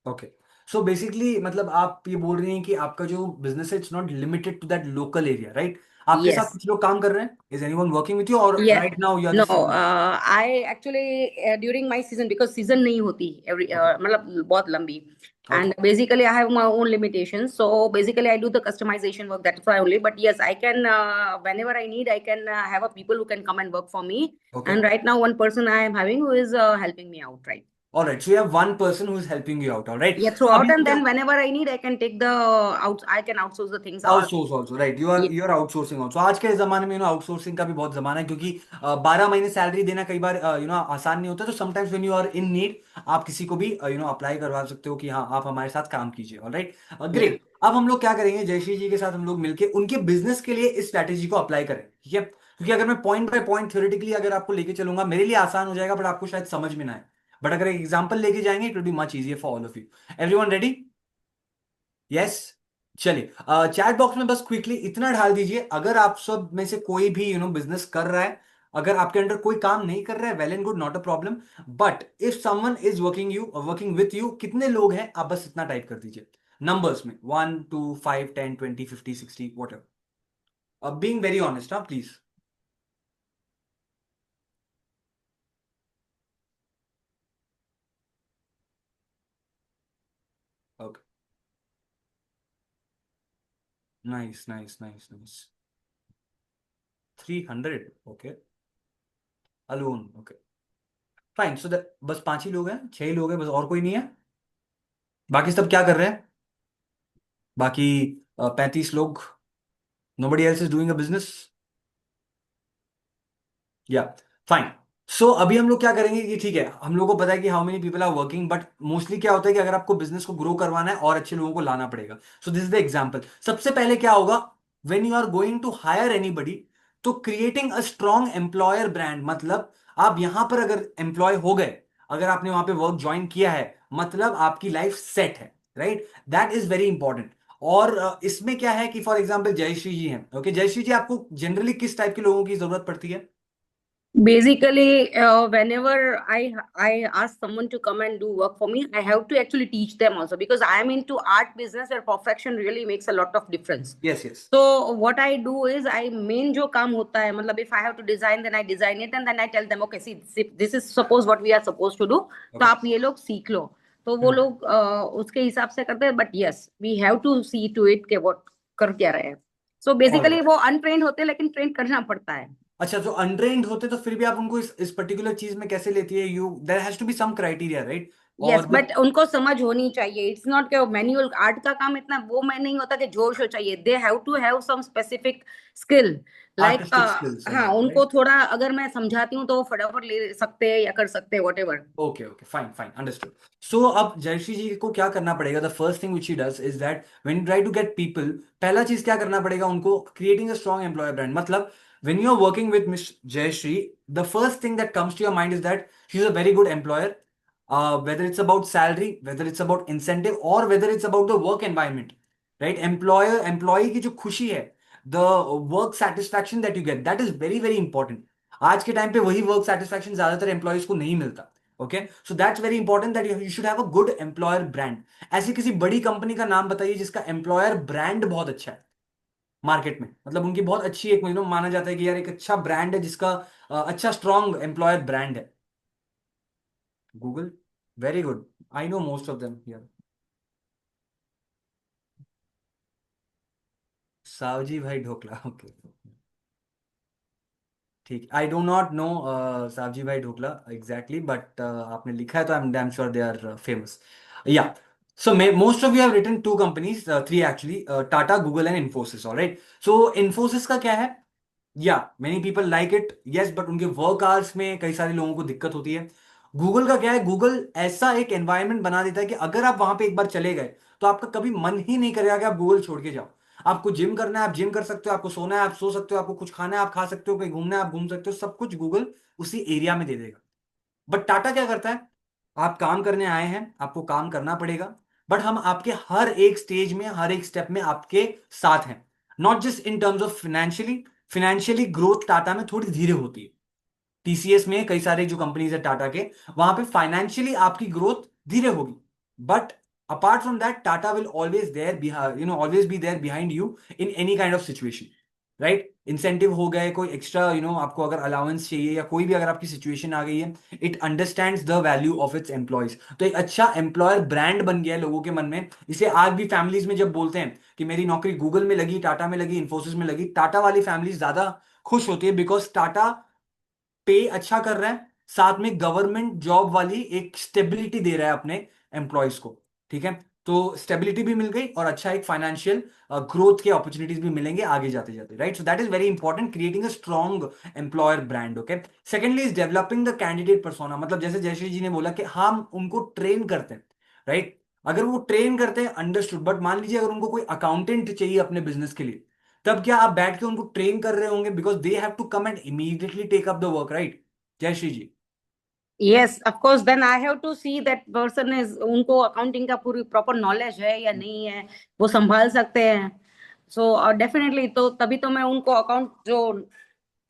Okay, so basically मतलब आप ये बोल रही हैं कि आपका जो business है it's not limited to that local area, right? आपके साथ Yes. कुछ लोग काम कर रहे हैं? Is anyone working with you और Yeah. Right now you are the No, single? I actually during my season because season नहीं होती every ओके मतलब बहुत लंबी, okay and basically I have my own limitations. So basically I do the customization work. That's why only. But yes, I can whenever I need, I can have a people who can come and work for me. Okay, And right now one person I am having who is helping me out. Right. Alright, so you have one person who is helping you out, alright? Yeah, तो throughout, अभी and क्या, then whenever I need, I can take the out. I can outsource the things. All. Outsource also, right? Yeah. You are outsourcing also. आज के जमाने में outsourcing का भी बहुत जमाना है, क्योंकि 12 महीने सैलरी देना कई बार आसान नहीं होता। तो sometimes when you are in need, आप किसी को भी अप्लाई करवा सकते हो कि हाँ आप हमारे साथ काम कीजिए, ऑलराइट? Yeah. ग्रेट। अब हम लोग क्या करेंगे, जयश्री जी के साथ हम लोग मिलके उनके बिजनेस के लिए इस स्ट्रैटेजी को अप्लाई करें, ठीक है? क्योंकि अगर मैं पॉइंट बाय पॉइंट थ्योरेटिकली अगर आपको लेके चलूंगा, मेरे लिए आसान हो जाएगा, बट आपको शायद समझ में ना आए। बट अगर एक एग्जाम्पल लेके जाएंगे, it will be much easier for all of you. Everyone ready? Yes, चलिए। चैट बॉक्स में बस क्विकली इतना डाल दीजिए, अगर आप सब में से कोई भी बिजनेस कर रहा है, अगर आपके अंडर कोई काम नहीं कर रहा है, well and good, not a problem. But if someone is working with you, कितने लोग हैं आप बस इतना टाइप कर दीजिए नंबर्स में, 1 2 5 10 20 50 60 वॉट एवर। अब बीइंग वेरी ऑनेस्ट, हाँ please. Okay, nice nice nice nice, 300, okay. Alone, okay fine. So बस 5 ही लोग हैं, 6 ही लोग हैं बस, और कोई नहीं है? बाकी सब क्या कर रहे हैं? बाकी 35 लोग, nobody else is doing a business? या फाइन। सो अभी हम लोग क्या करेंगे कि ठीक है, हम लोग को पता है कि how many people are working, but mostly क्या होता है कि अगर आपको बिजनेस को ग्रो करवाना है और अच्छे लोगों को लाना पड़ेगा। So this is the example. सबसे पहले क्या होगा, when you are going to hire anybody, तो creating a strong employer brand, मतलब आप यहां पर अगर एम्प्लॉय हो गए, अगर आपने वहां पे वर्क ज्वाइन किया है, मतलब आपकी लाइफ सेट है, right? That is very important. और इसमें क्या है कि फॉर एग्जाम्पल जयश्री जी हैं, ओके जयश्री जी, आपको जनरली किस टाइप के लोगों की जरूरत पड़ती है? Basically, whenever I ask someone to come and do work for me, I have to actually teach them also, because I am into art business where perfection really makes a lot of difference. Yes, yes. So what I do is I main जो काम होता है, मतलब if I have to design, then I design it and then I tell them, okay, see, this is suppose what we are supposed to do. तो Okay. आप ये लोग सीख लो। तो वो लोग उसके हिसाब से करते हैं, but yes, we have to see to it कि what कर क्या रहे हैं। So basically Alright. वो untrained होते हैं, लेकिन ट्रेन करना पड़ता है। अच्छा, जो अनट्रेन्ड होते तो फिर भी आप उनको इस पर्टिकुलर चीज में कैसे लेती है? You there has to be some criteria, right? Yes, और बट उनको समझ होनी चाहिए। इट्स नॉट कि मैनुअल आर्ट का काम इतना वो में नहीं होता कि जोश हो चाहिए। They have to have some specific skill, like artistic skills and हाँ, ऑल, उनको राइट? थोड़ा अगर मैं समझाती हूँ तो वो फटाफट ले सकते हैं या कर सकते हैं, whatever. Okay okay fine fine, understood. So अब जयश्री जी को क्या करना पड़ेगा? The first thing which she does is that when you try to get people, पहला चीज क्या करना पड़ेगा उनको? Creating a strong employer brand. मतलब when you are working with miss Jayashree, the first thing that comes to your mind is that she is a very good employer, whether it's about salary, whether it's about incentive, or whether it's about the work environment, right? Employee की जो खुशी है, the work satisfaction that you get, that is very very important. आज के time पे वही work satisfaction ज्यादातर employees को नहीं मिलता। Okay, so that's very important that you should have a good employer brand. ऐसी किसी बड़ी कंपनी का नाम बताइए जिसका एम्प्लॉयर ब्रांड बहुत अच्छा है मार्केट में, मतलब उनकी बहुत अच्छी एक माना जाता है कि यार एक अच्छा ब्रांड है जिसका अच्छा स्ट्रॉन्ग एम्प्लॉयर ब्रांड है। Google, very good, I know most of them here. Savji Bhai ढोकला, ओके ठीक। I do not know Savji Bhai ढोकला एग्जैक्टली, बट आपने लिखा है तो I am damn sure they are famous. Yeah so most of you have written 2 companies, 3 actually, Tata, Google and Infosys, alright? So Infosys का क्या है? Yeah many people like it, yes, but उनके work hours में कई सारे लोगों को दिक्कत होती है। गूगल का क्या है? गूगल ऐसा एक एनवायरनमेंट बना देता है कि अगर आप वहां पे एक बार चले गए तो आपका कभी मन ही नहीं करेगा कि आप गूगल छोड़ के जाओ। आपको जिम करना है आप जिम कर सकते हो, आपको सोना है आप सो सकते हो, आपको कुछ खाना है आप खा सकते हो, कहीं घूमना है आप घूम सकते हो, सब कुछ गूगल उसी एरिया में दे देगा। बट टाटा क्या करता है? आप काम करने आए हैं, आपको काम करना पड़ेगा, बट हम आपके हर एक स्टेज में, हर एक स्टेप में आपके साथ हैं। Not just in terms of financially growth Tata में थोड़ी धीरे होती है। टीसीएस में कई सारे जो कंपनीज है टाटा के, वहां पे फाइनेंशियली आपकी ग्रोथ धीरे होगी, but apart from that Tata will always there, always be there behind you in any kind of situation, right? Incentive हो गए, कोई एक्स्ट्रा आपको अगर अलाउंस चाहिए या कोई भी अगर आपकी सिचुएशन आ गई है, it understands the value of its employees. तो एक अच्छा एम्प्लॉयर ब्रांड बन गया है लोगों के मन में। इसे आज भी फैमिलीज में जब बोलते हैं कि मेरी नौकरी गूगल में लगी, टाटा में लगी, इन्फोसिस में लगी, टाटा वाली फैमिली ज्यादा खुश होती है, बिकॉज टाटा पे अच्छा कर रहा है, साथ में गवर्नमेंट जॉब वाली एक स्टेबिलिटी दे रहा है अपने एम्प्लॉयज को, ठीक है? तो स्टेबिलिटी भी मिल गई और अच्छा एक फाइनेंशियल ग्रोथ के अपॉर्चुनिटीज भी मिलेंगे आगे जाते जाते, right? So that is very important, creating a strong employer brand. Okay, secondly is developing the candidate persona. मतलब जैसे जयश्री जी ने बोला कि हम उनको ट्रेन करते हैं, राइट? अगर वो ट्रेन करते हैं, अंडरस्टूड, बट मान लीजिए अगर उनको कोई अकाउंटेंट चाहिए अपने बिजनेस के लिए, तब क्या आप बैठ के उनको ट्रेन कर रहे होंगे? Because they have to come and immediately take up the work, right Jayshree ji? Yes, of course, then I have to see that person is, उनको अकाउंटिंग का पूरी प्रॉपर नॉलेज है या नहीं है, वो संभाल सकते हैं। सो डेफिनेटली, तो तभी तो मैं उनको अकाउंट जो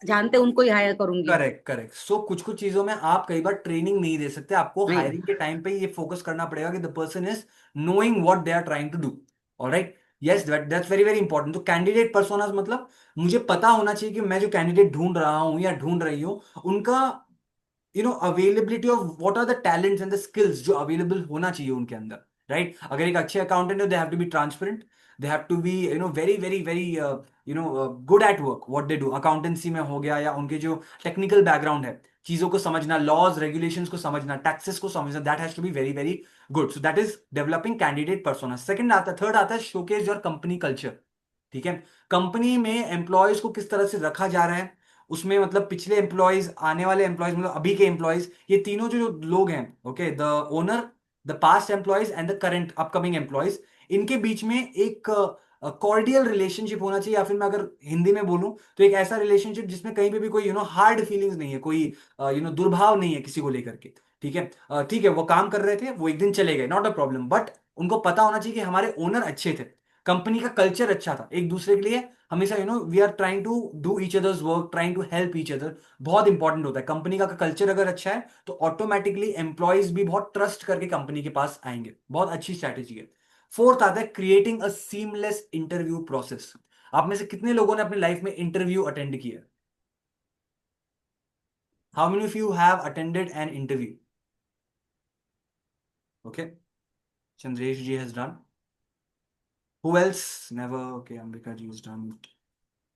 जानते हैं उनको ही हायर करूंगी। Correct correct. सो कुछ कुछ चीजों में आप कई बार ट्रेनिंग नहीं दे सकते, आपको नहीं। हायरिंग के टाइम पे ये फोकस करना पड़ेगा कि the person is knowing what they are trying to do, alright? Yes, that's very very important. तो कैंडिडेट पर्सोनास मतलब मुझे पता होना चाहिए कि मैं जो कैंडिडेट ढूंढ रहा हूं या ढूंढ रही हूँ, उनका availability of what are the talents and the skills जो अवेलेबल होना चाहिए उनके अंदर, राइट? अगर एक अच्छे अकाउंटेंट है, they have to be transparent, they have to be very very very good at work what they do, accountancy में हो गया या उनके जो टेक्निकल बैकग्राउंड है, चीजों को समझना, लॉज रेगुलेशंस को समझना, टैक्सेस को समझना, that has to be very very good. So that is developing candidate persona. Second आता, थर्ड आता है शोकेस योर कंपनी कल्चर. ठीक है, कंपनी में एम्प्लॉयज को किस तरह से रखा जा रहा है, उसमें मतलब पिछले एम्प्लॉयज, आने वाले एम्प्लॉयज, मतलब अभी के एम्प्लॉयज, ये तीनों जो जो लोग हैं, okay, the owner, the past employees and the current upcoming employees, इनके बीच में एक कॉर्डियल रिलेशनशिप होना चाहिए, या फिर मैं अगर हिंदी में बोलूं तो एक ऐसा रिलेशनशिप जिसमें कहीं पे भी कोई हार्ड फीलिंग्स नहीं है, कोई दुर्भाव नहीं है किसी को लेकर के. ठीक है, ठीक है, वो काम कर रहे थे, वो एक दिन चले गए, नॉट अ प्रॉब्लम, बट उनको पता होना चाहिए कि हमारे ओनर अच्छे थे, कंपनी का कल्चर अच्छा था, एक दूसरे के लिए हमेशा we are trying to do each others work, trying to help each other. बहुत इंपॉर्टेंट होता है. कंपनी का कल्चर अगर अच्छा है तो ऑटोमेटिकली एम्प्लॉयज भी बहुत ट्रस्ट करके कंपनी के पास आएंगे. बहुत अच्छी स्ट्रैटेजी है. फोर्थ आता है creating a seamless interview process. आप में से कितने लोगों ने अपनी लाइफ में इंटरव्यू अटेंड किया? How many of you have attended an interview? Okay, Chandresh ji has done. Who else? Never. Okay, Ambika ji has done it.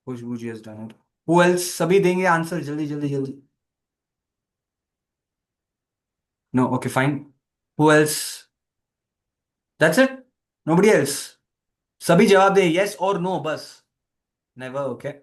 Khushbu ji has done it. Who else? सभी देंगे आंसर, जल्दी जल्दी जल्दी. No, okay, fine. Who else? That's it? Nobody else? सभी जवाब दे, yes or no बस. Never, okay.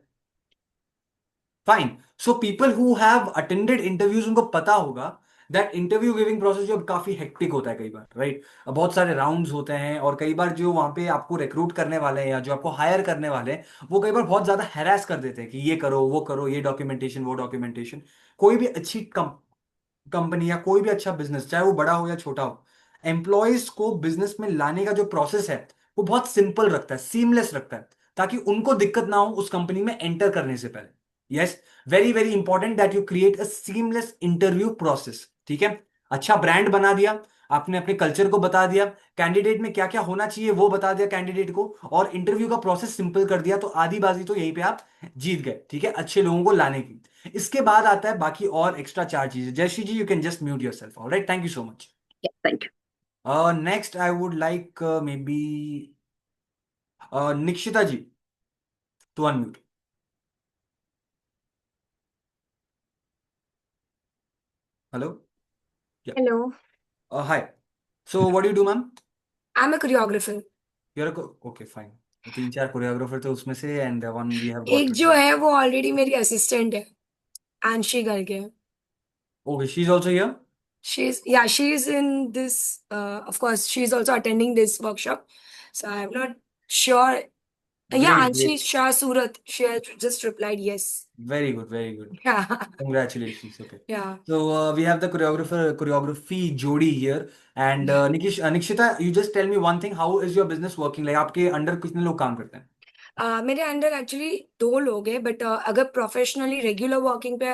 Fine. So people who have attended interviews, उनको पता होगा दैट इंटरव्यू गिविंग प्रोसेस जो काफी हेक्टिक होता है कई बार, राइट. बहुत सारे राउंड्स होते हैं, और कई बार जो वहां पे आपको रिक्रूट करने वाले हैं या जो आपको हायर करने वाले हैं, वो कई बार बहुत ज्यादा हैरास कर देते हैं कि ये करो, वो करो, ये डॉक्यूमेंटेशन, वो डॉक्यूमेंटेशन. कोई भी अच्छी कंपनी या कोई भी अच्छा बिजनेस, चाहे वो बड़ा हो या छोटा हो, एम्प्लॉयज को बिजनेस में लाने का जो प्रोसेस है वो बहुत सिंपल रखता है, सीमलेस रखता है, ताकि उनको दिक्कत ना हो उस कंपनी में एंटर करने से पहले. Yes, very very important that you create a seamless interview process. ठीक है, अच्छा ब्रांड बना दिया आपने, अपने कल्चर को बता दिया, कैंडिडेट में क्या क्या होना चाहिए वो बता दिया कैंडिडेट को, और इंटरव्यू का प्रोसेस सिंपल कर दिया, तो आधी बाजी तो यहीं पे आप जीत गए. ठीक है, अच्छे लोगों को लाने की. इसके बाद आता है बाकी और एक्स्ट्रा चार चीजें. Jayashree ji, you can just mute yourself. Alright, thank you so much. Yeah, thank you. Next I would like maybe Nikshita ji to unmute. Hello. Hello, hi. So what do you do ma'am? I'm a choreographer. यूर okay, fine. तीन चार choreographer थे उसमें से, and one we have एक got. जो है वो ऑलरेडी मेरी असिस्टेंट है, आंशी करके. Okay, she is also here. She's in this. Of course, she's also attending this workshop. So I'm not sure. Yeah, great Anshi great, Shah Surat. She has just replied yes. Very good very good. Yeah, Congratulations. Okay. yeah. So we have the choreography Jodi here, and Nikshita, you just tell me one thing. How is your business working? Like आपके under कितने लोग काम करते हैं? मेरे under actually 2 लोग हैं, but अगर प्रोफेशनली रेगुलर वर्किंग पे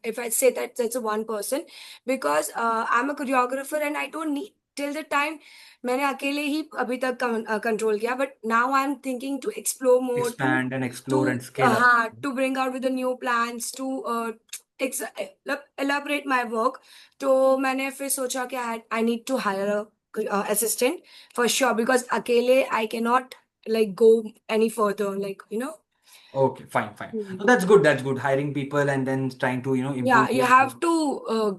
if I say that's one person, because I am a choreographer and I don't need till the time. मैंने अकेले ही अभी तक कंट्रोल किया, but now I am thinking to explore more, Expand and to explore and scale up. हाँ, to bring out with new plans, to elaborate my work. तो मैंने फिर सोचा कि I need to hire a assistant for sure, because अकेले I can not like go any further, like Okay, fine, fine. Mm. So that's good. That's good. Hiring people and then trying to yeah, improve you your. have to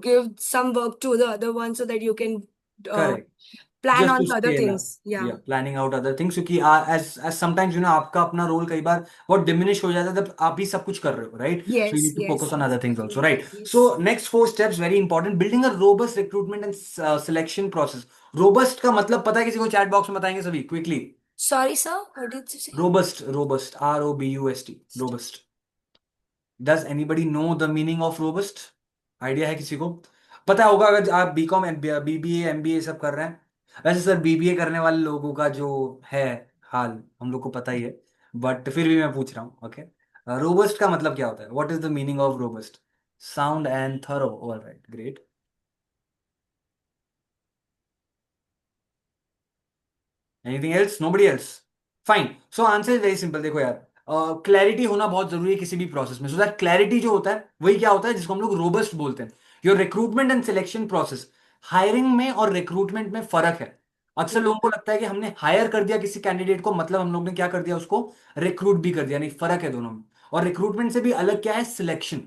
give some work to the other one so that you can Correct. plan Just on to the other scale up. things. Yeah. Yeah, planning out other things, क्योंकि as sometimes आपका अपना role कई बार बहुत diminish हो जाता है जब आप ही सब कुछ कर रहे हो, right? So you Yes, need to yes, focus on other things also, yes, right? yes. So next 4 steps very important. Building a robust recruitment and selection process. Robust का मतलब पता है किसी को? chat box में बताएंगे सभी quickly. Sorry, sir, what did you say? Robust, robust, ROBUST, robust. Does anybody know the meaning of robust? Idea है किसी को? पता होगा अगर आप बीकॉम, बीबीए, एमबीए सब कर रहे हैं. वैसे सर बीबीए करने वाले लोगों का जो है हाल हम लोग को पता ही है, बट फिर भी मैं पूछ रहा हूँ. ओके, रोबस्ट का मतलब क्या होता है? What is the meaning of robust? Sound and thorough. Alright, great. Anything else? Nobody else? Fine. So answer is very simple. देखो यार, क्लैरिटी होना बहुत जरूरी है किसी भी प्रोसेस में. सो दैट क्लैरिटी जो होता है वही क्या होता है जिसको हम लोग रोबस्ट बोलते हैं. Your recruitment and selection process. Hiring में और रिक्रूटमेंट में फर्क है. अक्सर लोगों को लगता है कि हमने हायर कर दिया किसी कैंडिडेट को, मतलब हम लोग ने क्या कर दिया, उसको रिक्रूट भी कर दिया. नहीं, फर्क है दोनों में. और रिक्रूटमेंट से भी अलग क्या है? सिलेक्शन.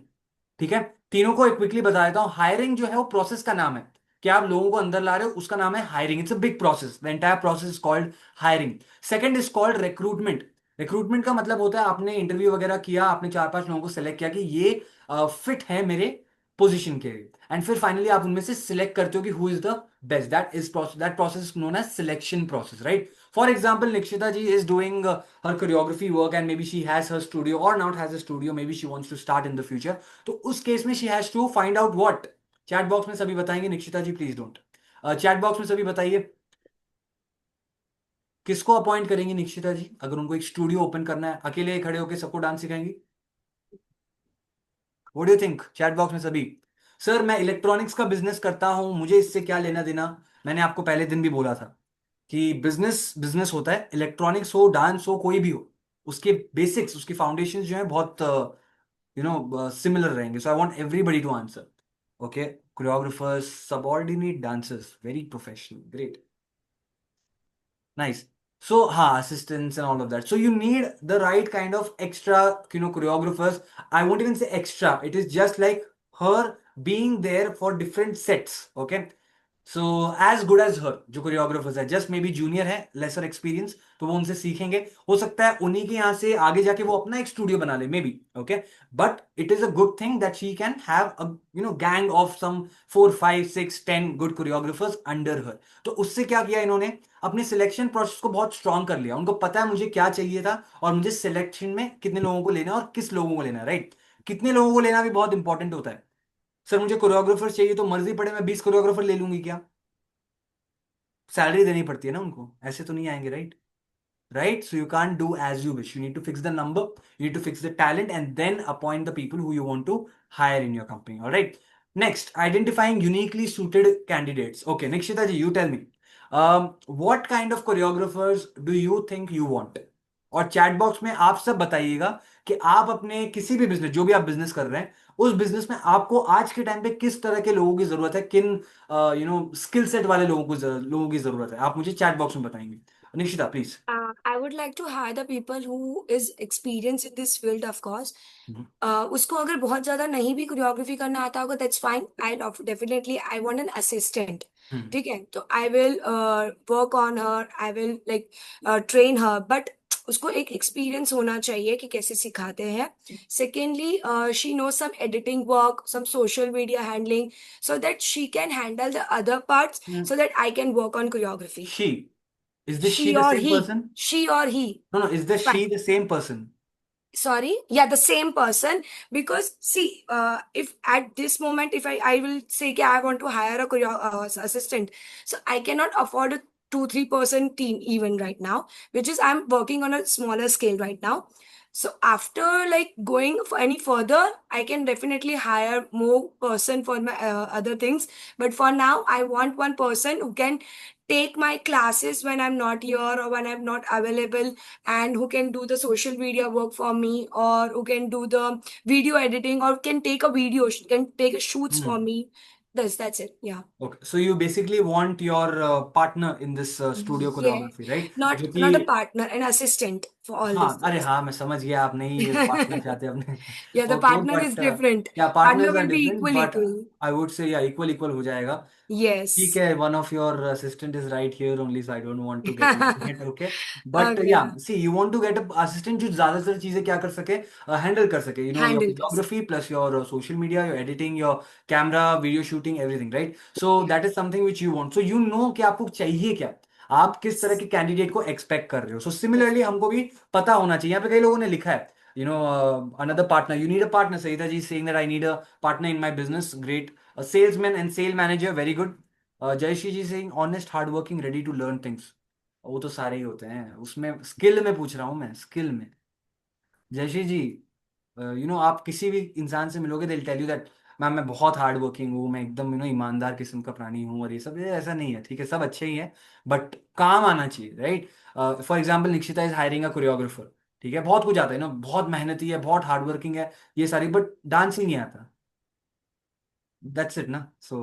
ठीक है, तीनों को एक क्विकली बता देता हूँ। हायरिंग जो है वो प्रोसेस का नाम है कि आप लोगों को अंदर ला रहे हो, उसका नाम है hiring. It's a big process, the entire process is called hiring. Second is called recruitment. Recruitment का मतलब होता है आपने इंटरव्यू वगैरह किया, आपने 4-5 लोगों को सेलेक्ट किया कि ये फिट है मेरे पोजीशन के लिए, एंड फिर फाइनली आप उनमें से सिलेक्ट करते हो कि who is the best. That process is known as selection process, right? For example, Nikshita ji is doing her choreography work and maybe she has her studio or not has a studio, maybe she wants to start in the future, तो उस case में she has to find out what। Chat box में सभी बताएंगे, निक्षिता जी please don't. Chat box में सभी बताइए किसको अपॉइंट करेंगे निक्षिता जी अगर उनको एक स्टूडियो ओपन करना है, अकेले खड़े होकर सबको डांस सिखाएंगी? What do you think? Chat box में सभी। सर मैं इलेक्ट्रॉनिक्स का बिजनेस करता हूं, मुझे इससे क्या लेना देना? मैंने आपको पहले दिन भी बोला था कि बिजनेस बिजनेस होता है, इलेक्ट्रॉनिक्स हो, डांस हो, कोई भी हो, उसके बेसिक्स, उसकी फाउंडेशन जो है बहुत सिमिलर रहेंगे। So I want everybody to answer. Okay, choreographers, subordinate dancers, very professional, great, nice. So, assistants and all of that. So you need the right kind of extra, choreographers. I won't even say extra. It is just like her being there for different sets. Okay. So as good as her, जो choreographers है, just may be junior है, laser experience, तो वो उनसे सीखेंगे। हो सकता है उन्हीं के यहाँ से आगे जाके वो अपना एक स्टूडियो बना ले, maybe. Okay, but it is a good thing that she can have a gang of some 4, 5, 6, 10 good choreographers under her. तो उससे क्या किया इन्होंने, अपने सिलेक्शन प्रोसेस को बहुत स्ट्रांग कर लिया। उनको पता है मुझे क्या चाहिए था और मुझे सिलेक्शन में कितने लोगों को लेना है और किस लोगों को लेना है, राइट? कितने लोगों को लेना भी बहुत इंपॉर्टेंट होता है। सर मुझे कोरियोग्राफर चाहिए, तो मर्जी पड़े मैं 20 कोरियोग्राफर ले लूंगी क्या? सैलरी देनी पड़ती है ना उनको, ऐसे तो नहीं आएंगे, right? Right? So you can't do as you wish. You need to fix the number, you need to fix the talent, and then appoint the people who you want to hire in your company. All right. Next, identifying uniquely suited candidates. Okay, Nikshita ji, you tell me. What kind of choreographers do you think you want? और chat box में आप सब बताइएगा कि आप अपने किसी भी बिजनेस, जो भी आप बिजनेस कर रहे हैं, उस बिजनेस में आपको आज के टाइम पे किस तरह के लोगों की जरूरत है, किन स्किल सेट वाले लोगों की जरूरत है, आप मुझे चैट बॉक्स में बताएंगे। Nikshita please. I would like to hire the people who is experienced in this field, of course. उसको अगर बहुत ज्यादा नहीं भी कोरियोग्राफी करना आता होगा, that's fine. Definitely I want an assistant. ठीक है, तो I will work on her. I will like train her, but उसको एक एक्सपीरियंस होना चाहिए कि कैसे सिखाते हैं. Secondly, she knows some editing work, some social media handling, so that she can handle the other parts, so that I can work on choreography. Is this she She the or same he. person? She or he. No, is the Fine. she the same person? Sorry, yeah, the same person. Because see, if at this moment, if I will say कि I want to hire a assistant, so I cannot afford a 2-3 person team even right now, which is I'm working on a smaller scale right now. So after like going for any further, I can definitely hire more person for my other things. But for now, I want one person who can take my classes when I'm not here or when I'm not available, and who can do the social media work for me, or who can do the video editing, or can take a video, can take shoots for me. That's it. Yeah. Okay, so you basically want your partner in this studio Yeah. choreography, right? Not जो not a कि partner, an assistant for all हाँ, these अरे things. हाँ, मैं समझ गया, आप नहीं पार्टनर चाहते अपने। Yeah, the okay, partner is but different. या Partner partners are will be different, but equal. I would say या इक्वल इक्वल हो जाएगा। ठीक Yes. है, one of your assistant is right here only, so I don't want to get into it. Okay, but या Okay. See you want to get a assistant जो ज्यादातर चीजें क्या कर सके, हैंडल कर सके, your Handle this. Photography plus your social media, your editing, your camera, video shooting, everything, right? So that is something which you want, so you know कि आपको चाहिए क्या, आप किस तरह के कैंडिडेट को एक्सपेक्ट कर रहे हो। सो सिमिलरली हमको भी पता होना चाहिए। यहाँ पे कई लोगों ने लिखा है, another partner, you need a partner. Saida ji is saying that I need a partner in my business, great. A salesman and sale manager, very good. Jayashri ji saying honest, hardworking, ready to learn things. वो तो सारे ही होते हैं, उसमें skill में पूछ रहा हूँ मैं, स्किल में। जयश्री जी, आप किसी भी इंसान से मिलोगे, दिल टेल यू दैट मैम मैं बहुत हार्ड वर्किंग हूँ, मैं एकदम ईमानदार किस्म का प्राणी हूँ, और ये ऐसा नहीं है, ठीक है? सब अच्छे ही है, बट काम आना चाहिए, right? For example, Nikshita is hiring a choreographer, ठीक है? बहुत कुछ आता है ना, बहुत मेहनती है, बहुत हार्ड वर्किंग है, ये सारी, बट डांस ही नहीं आता। दैट्स इट ना, so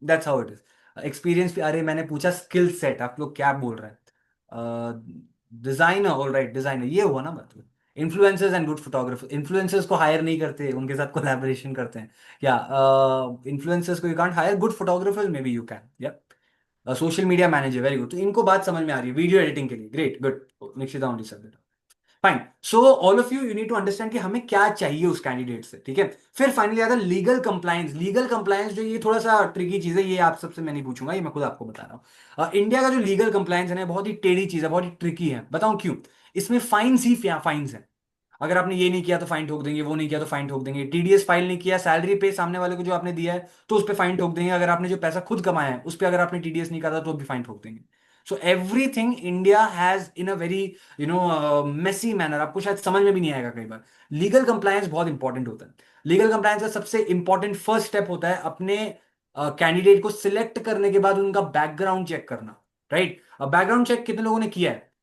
that's how it is. Experience भी, अरे मैंने पूछा स्किल सेट, आप लोग क्या बोल रहे हैं? डिजाइनर, ऑल राइट, डिजाइनर, ये हुआ ना मतलब। Influencers and good photographer, influencers को हायर नहीं करते, उनके साथ कोलैबोरेशन करते हैं, या इन्फ्लुएंसर्स को you can't hire, good photographers maybe you can, या social media manager, very good. तो इनको बात समझ में आ रही है वीडियो एडिटिंग के लिए, ग्रेट, गुड, निक्षिता ओनली सब, fine. So all of you need to understand कि हमें क्या चाहिए उस कैंडिडेट से, ठीक है। फिर फाइनली आता है लीगल कंप्लायंस। लीगल कंप्लायंस जो ये थोड़ा सा ट्रिकी चीज है, ये आप सबसे मैं नहीं पूछूंगा, ये मैं खुद आपको बता रहा हूँ। इंडिया का जो लीगल कंप्लायंस है ना, बहुत ही टेढ़ी चीज है, बहुत ही ट्रिकी है। बताऊं क्यों? इसमें फाइन्स ही फाइन्स है। अगर आपने ये नहीं किया तो फाइन ठोक देंगे, वो नहीं किया तो फाइन ठोक देंगे, टीडीएस फाइल नहीं किया, सैलरी पे सामने वाले को जो आपने दिया है तो उस पर फाइन ठोक देंगे, अगर आपने जो पैसा खुद कमाया है उस पर अगर आपने टीडीएस नहीं करा तो भी फाइन ठोक देंगे। So everything India has in a very messy manner, आपको शायद समझ में भी नहीं आएगा कई बार। लीगल कंप्लायंस बहुत इंपॉर्टेंट होता है। लीगल कंप्लायंस का सबसे इंपॉर्टेंट फर्स्ट स्टेप होता है अपने कैंडिडेट को सिलेक्ट करने के बाद उनका बैकग्राउंड चेक करना, राइट। बैकग्राउंड चेक कितने लोगों ने किया है?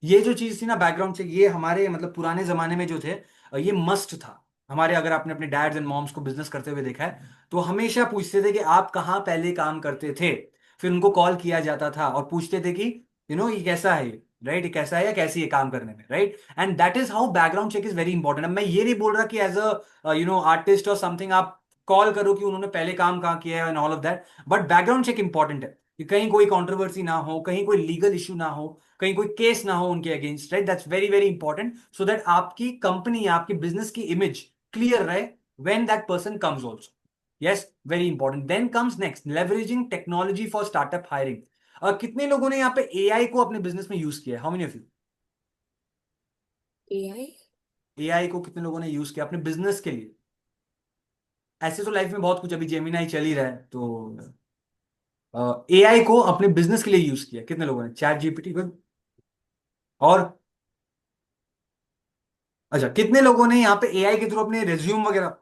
ये जो चीज थी ना बैकग्राउंड चेक, ये हमारे मतलब पुराने जमाने में जो थे, ये मस्ट था हमारे। अगर आपने अपने डैड्स एंड मॉम्स को बिजनेस करते हुए देखा है तो हमेशा पूछते थे कि आप कहाँ पहले काम करते थे। फिर उनको कॉल किया जाता था और पूछते थे कि ये कैसा है, राइट, ये कैसा है या कैसी है काम करने में, right. And that is how background check is very important. अब मैं ये नहीं बोल रहा कि एज अ आर्टिस्ट और समथिंग आप कॉल करो कि उन्होंने पहले काम कहाँ किया है and all of that, but background check important है कि कहीं कोई कंट्रोवर्सी ना हो, कहीं कोई लीगल इशू ना हो, कहीं कोई केस ना हो उनके against, right. That's very very important, so that आपकी कंपनी, आपकी बिजनेस की इमेज क्लियर रहे when that person comes also. Yes, very important. Then comes next, leveraging technology for startup hiring. कितने लोगों ने यहाँ पे एआई को अपने बिजनेस में यूज किया है? How many of you? AI? AI को कितने लोगों ने यूज किया अपने बिजनेस के लिए? ऐसे तो लाइफ में बहुत कुछ, अभी जेमिनाई चल ही रहा है, तो एआई को अपने बिजनेस के लिए यूज किया कितने लोगों ने? Chat GPT, good. और अच्छा, कितने लोगों ने यहाँ पे एआई के थ्रू अपने रिज्यूम वगैरह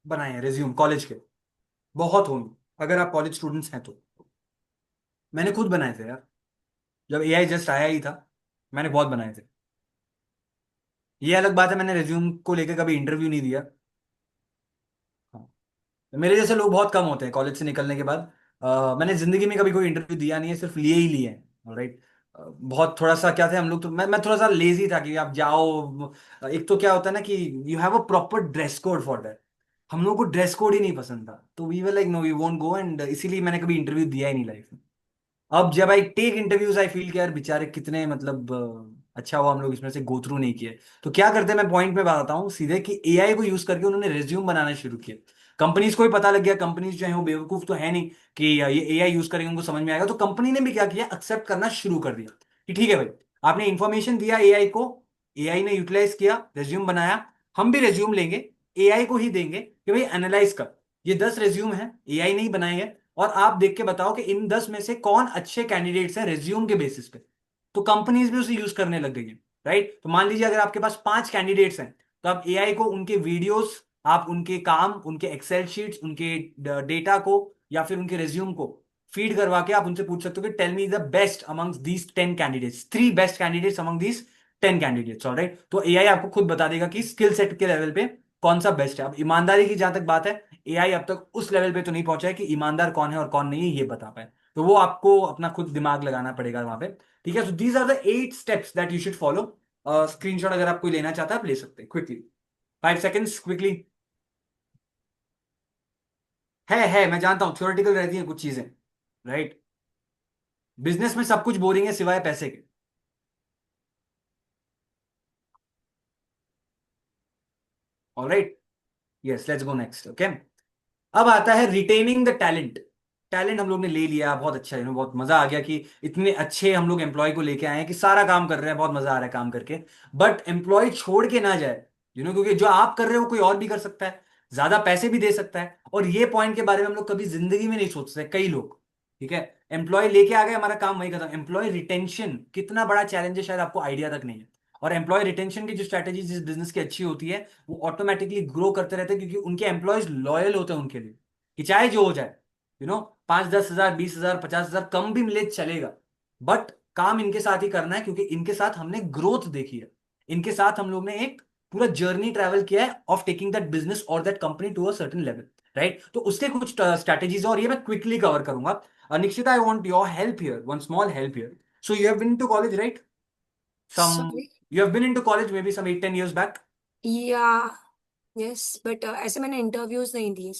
बनाए हैं, रिज्यूम कॉलेज के? बहुत होंगे अगर आप कॉलेज स्टूडेंट्स हैं तो। मैंने खुद बनाए थे यार, जब एआई जस्ट आया ही था मैंने बहुत बनाए थे। ये अलग बात है मैंने रिज्यूम को लेकर कभी इंटरव्यू नहीं दिया। हाँ, मेरे जैसे लोग बहुत कम होते हैं कॉलेज से निकलने के बाद। मैंने जिंदगी में कभी कोई इंटरव्यू दिया नहीं है, सिर्फ लिए ही लिए हैं, राइट। बहुत थोड़ा सा क्या थे हम लोग, तो मैं थोड़ा सा लेजी था कि आप जाओ। एक तो क्या होता है ना कि you have a proper dress code for that. हम लोग को ड्रेस कोड ही नहीं पसंद था, तो we were like no we won't go, and इसीलिए मैंने कभी इंटरव्यू दिया ही नहीं लाइफ में। अब जब I take interviews I feel कि यार बेचारे कितने मतलब अच्छा हुआ हम लोग इसमें से गो थ्रू नहीं किए। तो क्या करते हैं, मैं पॉइंट पे बताता हूँ सीधे, कि एआई को यूज करके उन्होंने रिज्यूम बनाना शुरू किया। कंपनीज को भी पता लग गया, कंपनीज जो है वो बेवकूफ तो है नहीं कि ये एआई यूज करेंगे उनको समझ में आएगा, तो कंपनी ने भी क्या किया, एक्सेप्ट करना शुरू कर दिया कि ठीक है भाई, आपने इंफॉर्मेशन दिया एआई को, एआई ने यूटिलाइज किया, रिज्यूम बनाया, हम भी रिज्यूम लेंगे, एआई को ही देंगे कि भाई एनालाइज कर, ये 10 रिज्यूम है एआई ने ही बनाए हैं, और आप देख के बताओ कि इन 10 में से कौन अच्छे कैंडिडेट्स हैं रिज्यूम के बेसिस पे। तो कंपनीज भी उसे यूज करने लग गई है, राइट। तो मान लीजिए अगर आपके पास 5 कैंडिडेट्स हैं, तो आप एआई को उनके वीडियोस, आप उनके काम, उनके एक्सेल शीट्स, उनके डेटा को या फिर उनके रिज्यूम को फीड करवा के आप उनसे पूछ सकते हो कि tell me the best amongst these 10 candidates, 3 best candidates among these 10 candidates, alright. तो एआई आपको खुद बता देगा कि स्किल सेट के लेवल पे कौन सा बेस्ट है। अब ईमानदारी की जहां तक बात है, एआई अब तक उस लेवल पे तो नहीं पहुंचा है कि ईमानदार कौन है और कौन नहीं है ये बता पाए, तो वो आपको अपना खुद दिमाग लगाना पड़ेगा वहां पे, ठीक है। So these are the 8 steps that you should follow. Screenshot अगर आप कोई लेना चाहता है आप ले सकते हैं क्विकली, 5 सेकेंड्स क्विकली। है मैं जानता हूं थ्योरेटिकल रहती है कुछ चीजें, राइट। बिजनेस में सब कुछ बोरिंग है सिवाय पैसे के। Alright, yes, let's go next, okay. अब आता है रिटेनिंग द टैलेंट। टैलेंट हम लोग ने ले लिया, बहुत अच्छा है, बहुत मजा आ गया कि इतने अच्छे हम लोग एम्प्लॉय को लेके आए हैं कि सारा काम कर रहे हैं, बहुत मजा आ रहा है काम करके। बट एम्प्लॉय छोड़ के ना जाए, क्योंकि जो आप कर रहे हो कोई और भी कर सकता है, ज्यादा पैसे भी दे सकता है, और ये पॉइंट के बारे में हम लोग कभी जिंदगी में नहीं सोचते कई लोग, ठीक है। एम्प्लॉय लेके आ गए, हमारा काम वही खत्म। एम्प्लॉय रिटेंशन कितना बड़ा चैलेंज है शायद आपको आइडिया तक नहीं है। और एम्प्लॉय रिटेंशन की जो स्ट्रैटेजी जिस बिजनेस की अच्छी होती है वो ऑटोमेटिकली ग्रो करते रहते हैं, क्योंकि उनके एम्प्लॉयज लॉयल होते हैं उनके लिए, कि चाहे जो हो जाए, 5-10 हजार, 20 हजार, 50 हजार कम भी मिले चलेगा, बट काम इनके साथ ही करना है, क्योंकि इनके साथ हमने ग्रोथ देखी है, इनके साथ हम लोग ने एक पूरा जर्नी ट्रैवल किया है ऑफ टेकिंग दैट बिजनेस और that company to a certain level, right. तो उसके कुछ स्ट्रैटेजीज और ये मैं क्विकली कवर करूंगा। Nishchit, I want your help here, one small help here. So you have been to college, right? Some Sorry. You have been into college maybe some 8-10 years back? Yeah, yes, but ऐसे मैंने interviews नहीं दिए।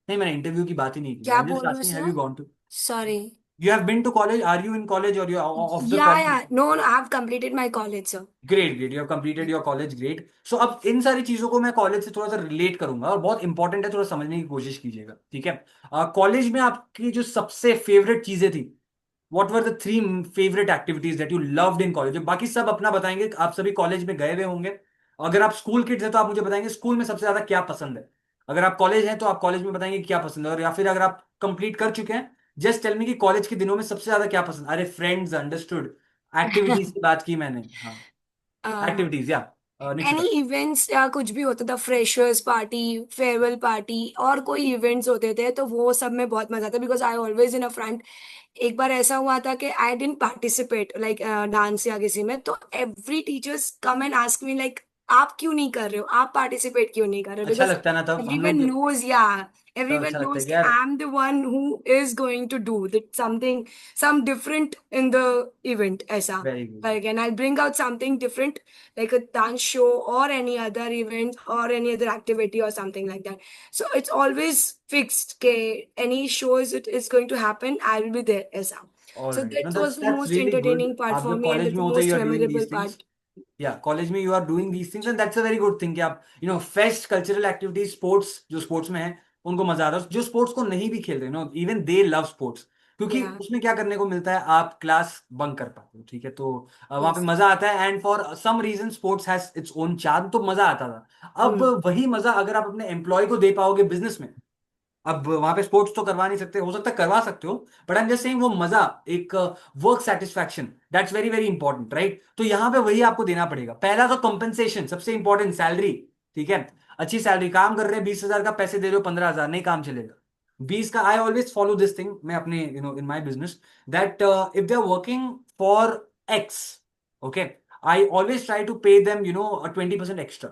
नहीं, मैंने interview की बात ही नहीं की. क्या I'm just बोल रहे हो asking, have you sir? gone to? Sorry. You have been to college? Are you in college or you are of the Yeah, college? yeah. No, no, I've completed my college, sir. Great great, you have completed your college, great. So अब इन सारी चीजों को मैं college से थोड़ा सा relate करूंगा और बहुत इंपॉर्टेंट है, थोड़ा समझने की कोशिश कीजिएगा, ठीक है. कॉलेज में आपकी जो सबसे फेवरेट चीजें थी, what were the 3 favourite activities that you loved in college? बाकी सब अपना बताएंगे, आप सभी कॉलेज में गए हुए होंगे. अगर आप स्कूल किड्स हैं तो आप मुझे बताएंगे स्कूल में सबसे ज्यादा क्या पसंद है. अगर आप कॉलेज हैं तो आप कॉलेज में बताएंगे क्या पसंद है, और या फिर अगर आप कंप्लीट कर चुके हैं, जस्ट टेल मी कि कॉलेज के दिनों में सबसे ज्यादा क्या पसंद. अरे फ्रेंड्स, अंडरस्टूड. एक्टिविटीज की बात की मैंने, हाँ. एक्टिविटीज, या निक्षिता. एनी इवेंट्स या कुछ भी होता था, फ्रेशर्स पार्टी, फेयरवेल पार्टी और कोई इवेंट्स होते थे, तो वो सब में बहुत मजा आता, because I always in a front. एक बार ऐसा हुआ था कि I didn't participate like dance या किसी में, तो every teachers come and ask me like आप क्यों नहीं कर रहे हो, आप पार्टिसिपेट क्यों नहीं कर रहे हो, अच्छा बिकॉज लगता है ना तब हम एवरीवन लोग. नोज, या तब everyone अच्छा लगता है knows कि that यार. I'm the one who is going to do that something, some different in the event ऐसा. Very good. Like, and I'll bring out something different, like a dance show or any other event or any other activity or something like that. So it's always fixed. Okay, any shows it is going to happen, I will be there ऐसा. All So right, no that that's was the that's most really good. entertaining part आप for जब me and college the में होते, you most are doing these memorable things. part. या college में you are doing these things and that's a very good thing कि आप fest, cultural activities, sports, जो sports में है उनको मजा आ रहा है. जो स्पोर्ट्स को नहीं भी खेल रहे, इवन दे लव स्पोर्ट्स, क्योंकि Yeah. उसमें क्या करने को मिलता है, आप क्लास बंक कर पाते हो, ठीक है, तो वहां पे Yes. मजा आता है. And for some reason sports has its own charm, तो मजा आता था. अब वही मजा अगर आप अपने एम्प्लॉय को दे पाओगे बिजनेस में, अब वहां पे स्पोर्ट्स तो करवा नहीं सकते, हो सकता है करवा सकते हो, but I am just saying वो मजा, एक work satisfaction, that's very very important, right. तो यहाँ पे वही आपको देना पड़ेगा. पहला तो कंपनसेशन, सबसे इंपॉर्टेंट, सैलरी, ठीक है. अच्छी सैलरी, काम कर रहे हैं 20,000 का, पैसे दे रहे हो 15,000, नहीं काम चलेगा. 20 का, I always follow this thing, मैं अपने in my business, that if they are working for X, okay, I always try to pay them 20% extra.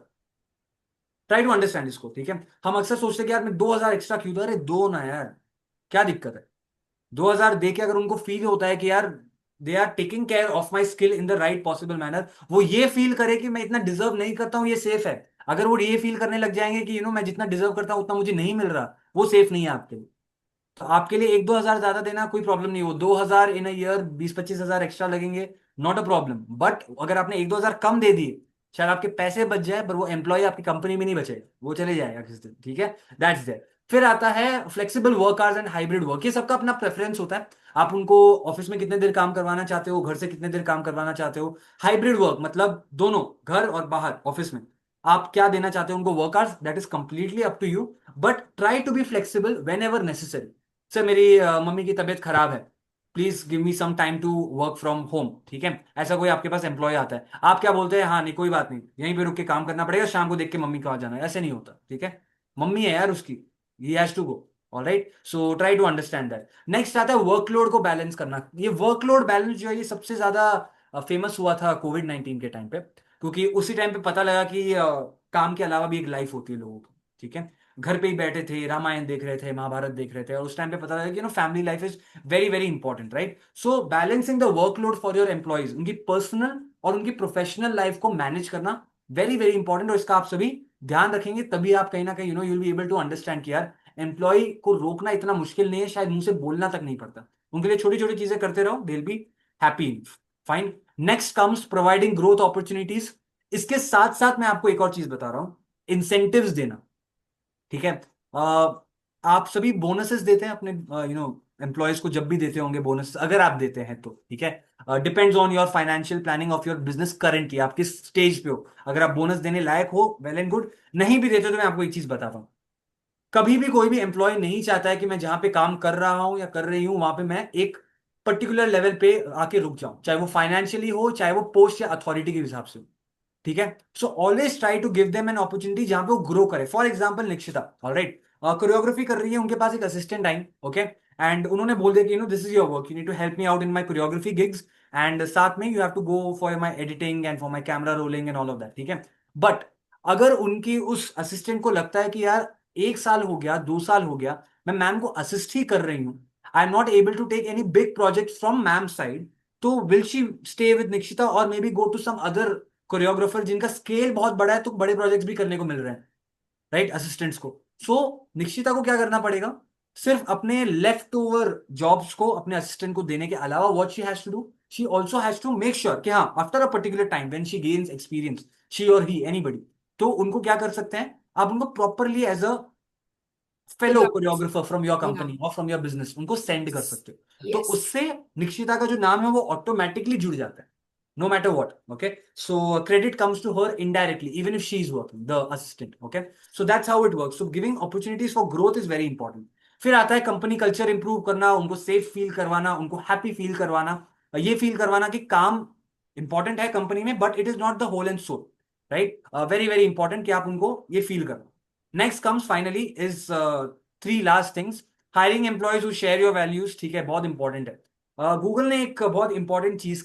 Try to understand इसको, ठीक है. हम अक्सर सोचते हैं कि यार मैं 2,000 एक्स्ट्रा क्यों दूं, अरे दो ना यार, क्या दिक्कत है. 2,000 दे के अगर उनको फील होता है कि यार they are taking care of my skill in the right possible manner, वो ये फील करे कि मैं इतना डिजर्व नहीं करता हूँ, ये सेफ है. अगर वो ये फील करने लग जाएंगे कि मैं जितना डिजर्व करता हूँ उतना मुझे नहीं मिल रहा, वो सेफ नहीं है आपके लिए. तो आपके लिए 1-2 हजार ज्यादा देना कोई प्रॉब्लम नहीं. वो 2,000 इन अ ईयर, 20-25 हजार एक्स्ट्रा लगेंगे, नॉट अ प्रॉब्लम. बट अगर आपने 1-2 हजार कम दे दिए, शायद आपके पैसे बच जाए, पर वो एम्प्लॉय आपकी कंपनी में नहीं बचेगा, वो चले जाएगा किसी दिन, ठीक है. That's there. फिर आता है flexible work hours and hybrid work. ये सबका अपना प्रेफरेंस होता है. आप उनको ऑफिस में कितने देर काम करवाना चाहते हो, घर से कितने देर काम करवाना चाहते हो. हाइब्रिड वर्क मतलब दोनों, घर और बाहर ऑफिस में आप क्या देना चाहते हो उनको work hours, that is completely up to you. But try to be flexible whenever necessary. Sir मेरी मम्मी की तबीयत खराब है, please give me some time to work from home, ठीक है. ऐसा कोई आपके पास एम्प्लॉय आता है, आप क्या बोलते हैं, हाँ नहीं कोई बात नहीं, यहीं पे रुक के काम करना पड़ेगा, शाम को देख के मम्मी को आ जाना है, ऐसे नहीं होता, ठीक है. मम्मी है यार उसकी, he has to go. Alright, so try to understand that. Next आता है वर्कलोड को बैलेंस करना. ये वर्कलोड बैलेंस जो है, ये सबसे ज्यादा फेमस हुआ था कोविड-19 के टाइम पे, क्योंकि उसी टाइम पे पता लगा कि काम के अलावा भी एक लाइफ होती है लोगों की, ठीक है. घर पे ही बैठे थे, रामायण देख रहे थे, महाभारत देख रहे थे, और उस टाइम पे पता लगा कि family life is very very important, right. So balancing the workload for your employees, उनकी पर्सनल और उनकी प्रोफेशनल लाइफ को मैनेज करना वेरी वेरी इंपॉर्टेंट. और इसका आप सभी ध्यान रखेंगे, तभी आप कहीं ना कहीं you'll be able to understand कि यार एम्प्लॉय को रोकना इतना मुश्किल नहीं है, शायद मुंह से बोलना तक नहीं पड़ता. उनके लिए छोटी छोटी चीजें करते रहो, they will be happy. Fine. Next comes providing growth opportunities. इसके साथ साथ मैं आपको एक और चीज बता रहा हूं, इंसेंटिव्स देना, ठीक है. आप सभी बोनसेस देते हैं अपने एम्प्लॉयज को, जब भी देते होंगे बोनस, अगर आप देते हैं तो, ठीक है. Depends on your financial planning of your business currently, आप किस स्टेज पे हो. अगर आप बोनस देने लायक हो, वेल एंड गुड. नहीं भी देते तो मैं आपको एक चीज बताता हूं, कभी भी कोई भी एम्प्लॉय नहीं चाहता है कि मैं जहां पे काम कर रहा हूं या कर रही हूं वहां पे मैं एक पर्टिकुलर लेवल पे आके रुक जाऊं, चाहे वो फाइनेंशियली हो, चाहे वो पोस्ट या अथॉरिटी के हिसाब से हो, ठीक है. So always try to give them an opportunity जहां पे वो ग्रो करे. For example Nikshita, alright, choreography कर रही है, उनके पास एक असिस्टेंट आई, ओके, एंड उन्होंने बोल दिया कि this is your work, you need to help me out in my choreography gigs, and साथ में you have to go for my editing and for my camera rolling and all of that, ठीक है. But अगर उनकी उस assistant को लगता है कि यार 1 साल हो गया, 2 साल हो गया, मैं मैम को असिस्ट ही कर रही हूं, I am not able to take any big project from ma'am side, तो will she stay with Nikshita और maybe go to some other choreographer जिनका स्केल बहुत बड़ा है तो बड़े प्रोजेक्ट्स भी करने को मिल रहे हैं, राइट, असिस्टेंट्स को। सो निक्षिता को क्या करना पड़ेगा, सिर्फ अपने लेफ्ट ओवर जॉब्स को अपने असिस्टेंट को देने के अलावा what she has to do, she also has to make sure कि हाँ after a particular time when she gains experience, she और ही एनीबडी, तो उनको क्या कर सकते हैं आप, उनको properly as a fellow choreographer from your company और फ्रॉम योर बिजनेस उनको सेंड कर सकते हो। तो Yes. उससे निक्षिता का जो नाम है वो ऑटोमेटिकली जुड़ जाता है, no matter what. Okay, so credit comes to her indirectly even if she is working, the assistant. Okay, so that's how it works. So giving opportunities for growth is very important. फिर आता है company culture improve करना, उनको safe feel करवाना, उनको happy feel करवाना, ये feel करवाना कि काम इंपॉर्टेंट है कंपनी में but it is not the whole and soul, right, very very important कि आप उनको ये फील करो। Next comes finally is 3 last things, hiring employees who share your values, ठीक है, बहुत इंपॉर्टेंट है। गूगल ने एक बहुत इंपॉर्टेंट चीज